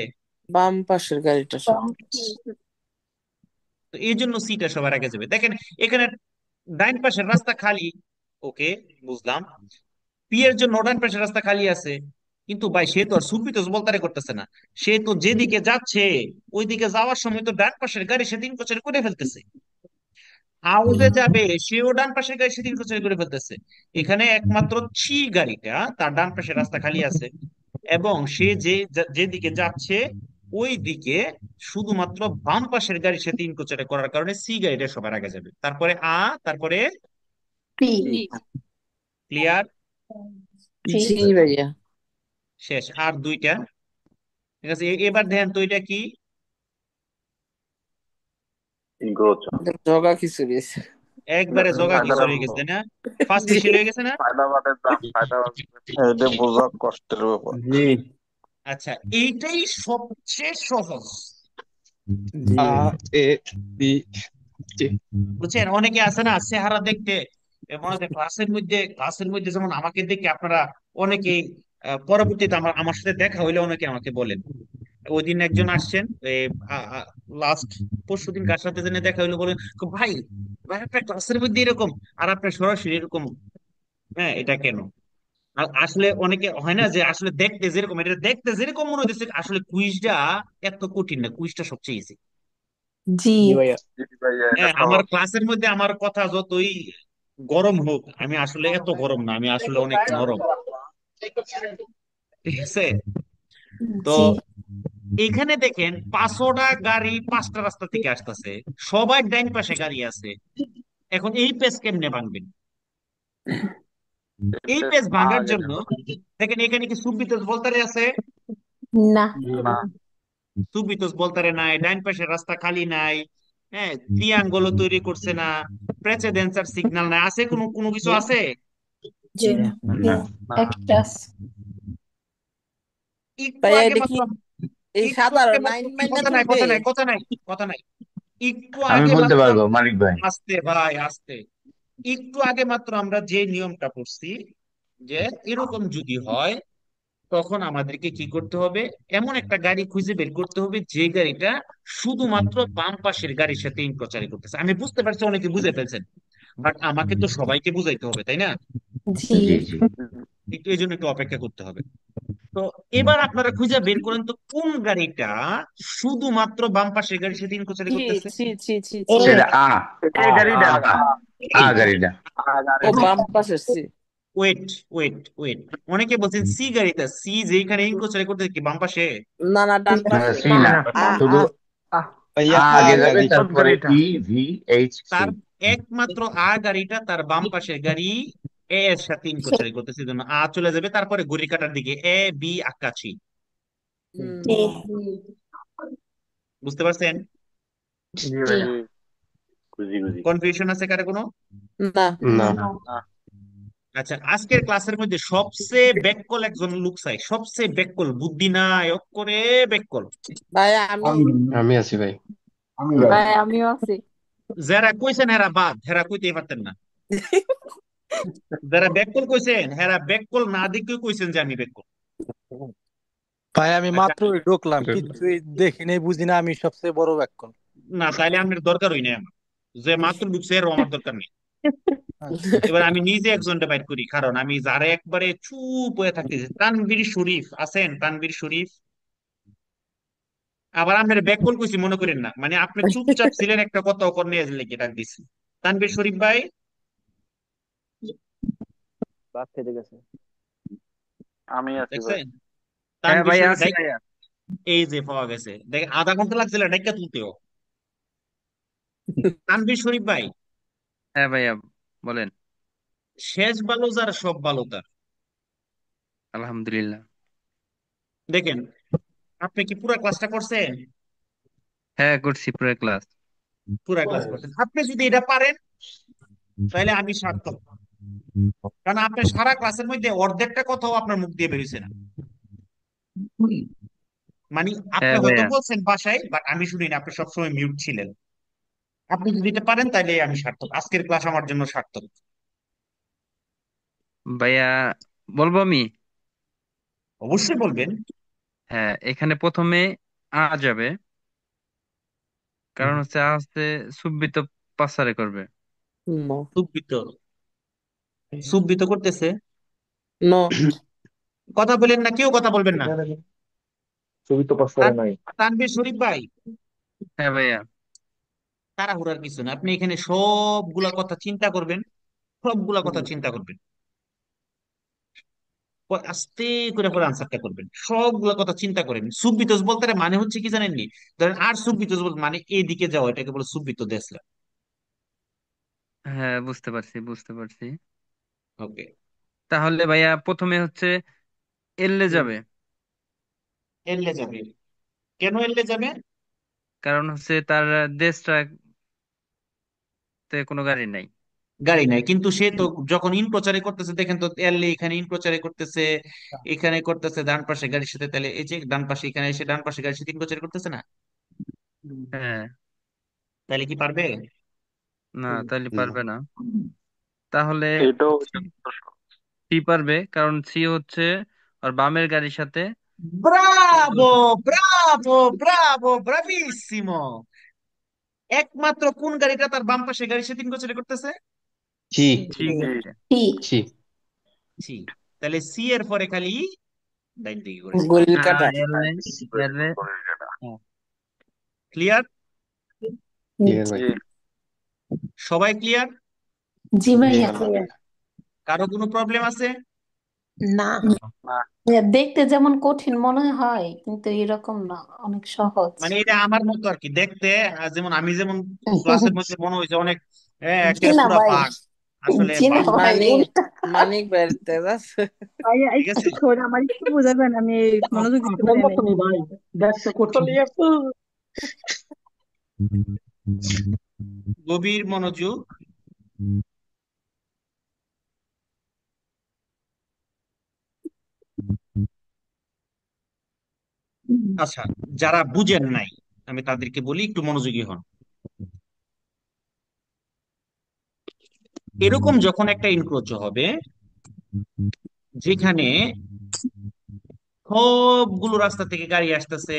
বাম পাশের গাড়িটা তো এই জন্য সিটা সবার আগে যাবে। দেখেন, এখানে ডাইন পাশের রাস্তা খালি, ওকে বুঝলাম, পি এর জন্য ডান পাশের রাস্তা খালি আছে, কিন্তু ভাই সে তো আর সুপিতোস বলতারে করতেছে না, সে তো যেদিকে যাচ্ছে ওইদিকে যাওয়ার সময় তো ডান পাশের গাড়ি সে তিন প্রচার করে ফেলতেছে। হাউসে যাবে, সেও ডান পাশের গাড়ি সে তিন প্রচার করে ফেলতেছে। এখানে একমাত্র ছি গাড়িটা তার ডান পাশের রাস্তা খালি আছে, এবং সে যেদিকে যাচ্ছে ওই দিকে শুধুমাত্র বাম পাশের গাড়ি সে তিন প্রচারে করার কারণে সি গাড়িটা সবার আগে যাবে, তারপরে তারপরে পি। ক্লিয়ার? জি ভাইয়া। শেষ। আর দুইটা, ঠিক আছে। এবার দেখেন তো এটা কি? ইনক্রোচ। জগা খিচুড়ি। একবারে জগা খিচুড়ি হয়ে গেছে, তাই না? ফার্স্ট মিশিল হয়ে গেছে না? ফায়দাবাদের দাম ফায়দাবাদ। এটা বোঝা কষ্টের ব্যাপার। জি আচ্ছা, এইটাই সবচেয়ে সহজ, জি আ এ বি জি। বুঝছেন? অনেকে আছে না চেহারা দেখতে, মনে হয় ক্লাসের মধ্যে যেমন আমাকে দেখে আপনারা অনেকেই পরবর্তীতে আমার সাথে দেখা হইলে অনেকে আমাকে বলেন। ওই দিন একজন আসছেন, লাস্ট পরশুদিন কার সাথে যেন দেখা হইলো, বলেন ভাই, ভাই আপনার ক্লাসের মধ্যে এরকম, আর আপনার সরাসরি এরকম। হ্যাঁ, এটা কেন? আর আসলে অনেকে হয় না যে আসলে দেখতে যেরকম, এটা দেখতে যেরকম মনে হচ্ছে, আসলে কুইজটা এত কঠিন না, কুইজটা সবচেয়ে ইজি। জি। জি ভাইয়া। জি ভাইয়া, এটা হ্যাঁ, আমার সহজ। ক্লাসের মধ্যে আমার কথা যতই গরম হোক, আমি আসলে এত গরম না, আমি আসলে অনেক নরম, ঠিক আছে? তো জি। এখানে দেখেন 5টা গাড়ি 5টা রাস্তা থেকে আসতেছে, সবাই ডাইন পাশে গাড়ি আছে। এখন এই পেজ কেমনে ভাঙবেন? এই পেজ ভাঙার আগে জন্য যাবে। দেখেন, এখানে কি সুব্বিত বলতারে আছে? না। জি না। সুবিতোস বলতারে নাই, ডাইন পাশের রাস্তা খালি নাই, হ্যাঁ, ত্রিয়াঙ্গল তৈরি করছে না, প্রেসিডেন্সার সিগন্যাল নাই, আছে কোনো কোনো কিছু আছে? জি না। না একটা আছে। একটু ভাইয়া আগে এটা কি মাত্র এই একটু আগে সাধারণ মাত্র নাইন মাইনা কথা নাই চলবে? কথা নাই কথা নাই কথা নাই, একটু আমি আগে বলতে মাত্র পারবো মালিক ভাই। আসতে ভাই আসতে, একটু আগে মাত্র আমরা যে নিয়মটা পড়ছি যে এরকম যদি হয় তখন আমাদেরকে কি করতে হবে, এমন একটা গাড়ি খুঁজে বের করতে হবে যে গাড়িটা শুধুমাত্র বাম পাশের গাড়ির সাথে ইনপ্রচারিত করতেছে। আমি বুঝতে পারছি অনেকে বুঝে ফেলছেন, বাট আমাকে তো সবাইকে বুঝাইতে হবে তাই না? জি জি জি একটু এই জন্য একটু অপেক্ষা করতে হবে। তো এবার আপনারা খুঁজে বের করেন তো কোন গাড়িটা শুধুমাত্র বাম পাশের গাড়ির সাথে ইনপ্রচারিত ছি করতেছে। ছি ছি ছি এ ছি সেটা আ এই গাড়িটা আ গাড়িটা। ও বাম পাশে সি। ওয়েট ওয়েট ওয়েট, অনেকে বলছেন সি গাড়িটা, সি যেখানে ইনপ্রচারিত করতেছে কি বাম পাশে? না না ডান না পাশে। সি না না, আ শুধু আ ভাইয়া আ আ আগে যাবে গাড়ি সৎ তারপরে গাড়িটা। V H C. তার একমাত্র আ গাড়িটা তার বাম পাশের গাড়ি এ এর সাথে ইনপ্রচারিত করতেছে, এই জন্য আ চলে যাবে, তারপরে ঘড়ি কাটার দিকে এ বি আকাশি। হুম। জি বুঝতে পারছেন? জি জি ভাইয়া। খুঁজি খুঁজি। কনফিউশন আছে কারো কোনো? না। না না আচ্ছা, আজকের ক্লাসের মধ্যে সবচেয়ে ব্যাককল একজন লোক চাই, সবচেয়ে ব্যাককল, বুদ্ধি নাই অক্ষরে ব্যাককল। ভাইয়া আমি আমি আমি আছি ভাই। আমি ভাই ভাই আমিও আছি। যারা কইছেন হেরা বাদ, হেরা কইতেই পারতেন না। যারা ব্যাককল কইছেন হেরা ব্যাককল না দেখে কইছেন যে আমি ব্যাককল। ভাই আমি আচ্ছা, মাত্রই ঢুকলাম, কিছুই দেখি নাই, বুঝি না, আমি সবচেয়ে বড় ব্যাককল। না তাইলে আমার দরকারই নেই, আমার যে মাত্র ঢুকছে এর আমার দরকার নেই। এবার আমি নিজে একজনটা বাইর করি, কারণ আমি যারা একবারে চুপ হয়ে থাকতেছি, তানভীর শরীফ আছেন? তানভীর শরীফ। আবার আপনার ব্যাককল কইছি মনে করেন না, মানে আপনি চুপচাপ ছিলেন, একটা কথা ওপর নিয়ে লেগে ডাক দিছি। তানভীর শরীফ ভাই বাদ খেতে গেছে। আমি আছি ভাই। দেখছেন? হ্যাঁ তানভীর ভাইয়া শরীফ আছি ভাইয়া। এই যে পাওয়া গেছে, দেখ আধা ঘন্টা লাগছিল ডাইকা তুলতেও। তানভীর শরীফ ভাই, হ্যাঁ ভাইয়া বলেন। শেষ ভালো যার সব ভালো তার। আলহামদুলিল্লাহ। দেখেন, আপনি কি পুরো ক্লাসটা করছেন? হ্যাঁ করছি পুরো ক্লাস। পুরো ক্লাস করছেন, আপনি যদি এটা পারেন তাহলে আমি সার্থক। কারণ আপনি সারা ক্লাসের মধ্যে অর্ধেকটা কথাও আপনার মুখ দিয়ে বেরিয়েছে না, মানে আপনি হ্যাঁ হয়তো ভাইয়া। বলছেন বাসায়, বাট আমি শুনিনি, আপনি সবসময় মিউট ছিলেন। আপনি যদি এটা পারেন তাহলে আমি সার্থক, আজকের ক্লাস আমার জন্য সার্থক। ভাইয়া বলবো আমি। অবশ্যই বলবেন। হ্যাঁ এখানে প্রথমে আ যাবে, কারণ হচ্ছে আ হচ্ছে সুব্বিত পাসারে করবে। নো সুব্বিত, সুব্বিত করতেছে, নো কথা বলেন না, কেউ কথা বলবেন না। ছবি তো পাস করে নাই। তানভীর শরীফ ভাই, হ্যাঁ ভাইয়া। তাড়াহুড়ার কিছু না, আপনি এখানে সবগুলা কথা চিন্তা করবেন, সবগুলা কথা চিন্তা করবেন, আস্তে করে পরে আনসারটা করবেন, সবগুলা কথা চিন্তা করেন। সুব্বিতোষ বলতে মানে হচ্ছে কি জানেননি? ধরেন আর সুব্বিতোষ বলতে মানে এইদিকে যাও, এটাকে বলে সুব্বিত দেশলা। হ্যাঁ বুঝতে পারছি বুঝতে পারছি। ওকে। তাহলে ভাইয়া প্রথমে হচ্ছে এললে যাবে, এললে যাবে, কেন এললে যাবে? কারণ হচ্ছে তার দেশটাতে কোনো গাড়ি নাই। গাড়ি নাই, কিন্তু সে তো যখন ইন প্রচারে করতেছে, দেখেন তো এললে এখানে ইন প্রচারে করতেছে, এখানে করতেছে ডান পাশে গাড়ির সাথে, তাহলে এই যে ডান পাশে এখানে এসে ডান পাশে গাড়ির সাথে ইন প্রচারে করতেছে না, হ্যাঁ। তাহলে কি পারবে? না তাহলে পারবে না। তাহলে এটাও সি পারবে, কারণ সি হচ্ছে আর বামের গাড়ির সাথে। Bravo bravo bravo bravissimo. একমাত্র কোন গাড়িটা তার বাম পাশে গাড়ির সাথে ইন প্রচারে করতেছে? জি সি গাড়িটা। জি জি সি। তাহলে সি এর পরে খালি ডাইন দিকে করে যাবে। ঘড়ির কাটা। এললে এললে ক্লিয়ার? ক্লিয়ার ভাই। সবাই ক্লিয়ার? জি জি ভাইয়া আলহামদুলিল্লাহ। কারো কোনো প্রবলেম আছে? না। দেখতে যেমন কঠিন মনে হয় কিন্তু এরকম না, অনেক সহজ। মানে এটা আমার মতো আর কি দেখতে, যেমন আমি যেমন ক্লাসের মধ্যে মনে হয়েছে অনেক জি একেবারে না পুরা ভাই, পাক, আসলে জি না বাম ভাই, মানিক উল্টা। মানিক বেরতে যাচ্ছে। ভাইয়া ঠিক একটু আছে। সরে আমার একটু বোঝাবেন, আমি মনোযোগ দিতে আপনার পারি নাই। মতনই ভাই, দেখতে কঠিন। গভীর মনোযোগ। আচ্ছা, যারা বুঝেন নাই আমি তাদেরকে বলি একটু মনোযোগী হন। এরকম যখন একটা ইনক্রোচ হবে যেখানে সবগুলো রাস্তা থেকে গাড়ি আসতেছে,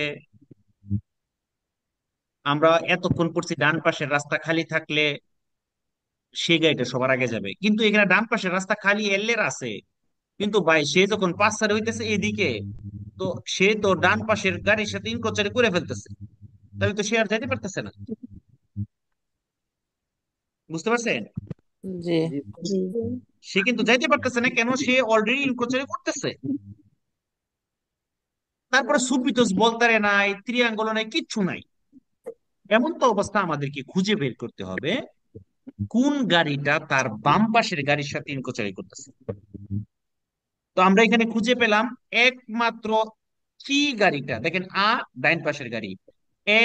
আমরা এতক্ষণ পড়ছি ডান পাশের রাস্তা খালি থাকলে সেই গাড়িটা সবার আগে যাবে, কিন্তু এখানে ডান পাশের রাস্তা খালি এলের আছে, কিন্তু ভাই সে যখন পাঁচ সারি হইতেছে এদিকে, তো সে তো ডান পাশের গাড়ির সাথে ইনক্রোচারি করে ফেলতেছে, তাহলে তো সে আর যাইতে পারতেছে না। বুঝতে পারছেন? জি জি সে কিন্তু যাইতে পারতেছে না, কেন? সে অলরেডি ইনক্রোচারি করতেছে। তারপরে সুব্রিতোস বলতারে নাই, ত্রিয়াঙ্গল নাই, কিচ্ছু নাই। এমন তো অবস্থা আমাদেরকে খুঁজে বের করতে হবে কোন গাড়িটা তার বাম পাশের গাড়ির সাথে ইনকোচারি করতেছে। তো আমরা এখানে খুঁজে পেলাম একমাত্র কি গাড়িটা, দেখেন আ ডান পাশের গাড়ি, এ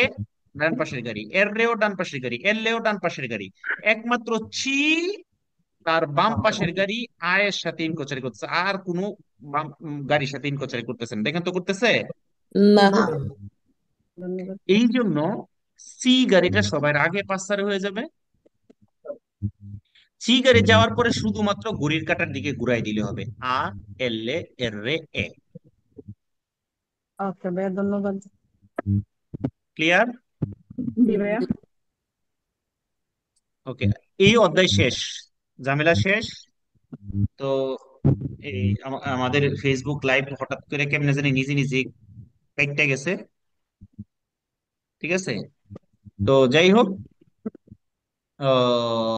ডান পাশের গাড়ি, এর রেও ডান পাশের গাড়ি, এর লেও ডান পাশের গাড়ি, একমাত্র চি তার বাম পাশের গাড়ি আয়ের সাথে ইনকোচারি করতেছে, আর কোনো গাড়ির সাথে ইনকোচারি করতেছে না। দেখেন তো করতেছে? না। না। ধন্যবাদ। এই জন্য সি গাড়িটা সবার আগে পাঁচসারে হয়ে যাবে। সি গাড়ি যাওয়ার পরে শুধুমাত্র ঘড়ির কাঁটার দিকে ঘুরাই দিলে হবে, আ এল এ এর রে এ। ওকে ভাইয়া, ধন্যবাদ। ক্লিয়ার? জি ভাইয়া। ওকে, এই অধ্যায় শেষ, ঝামেলা শেষ। তো এই আমাদের ফেসবুক লাইভ হঠাৎ করে কেমনে জানি নিজে নিজে কাইটটা গেছে। ঠিক আছে, তো যাই হোক,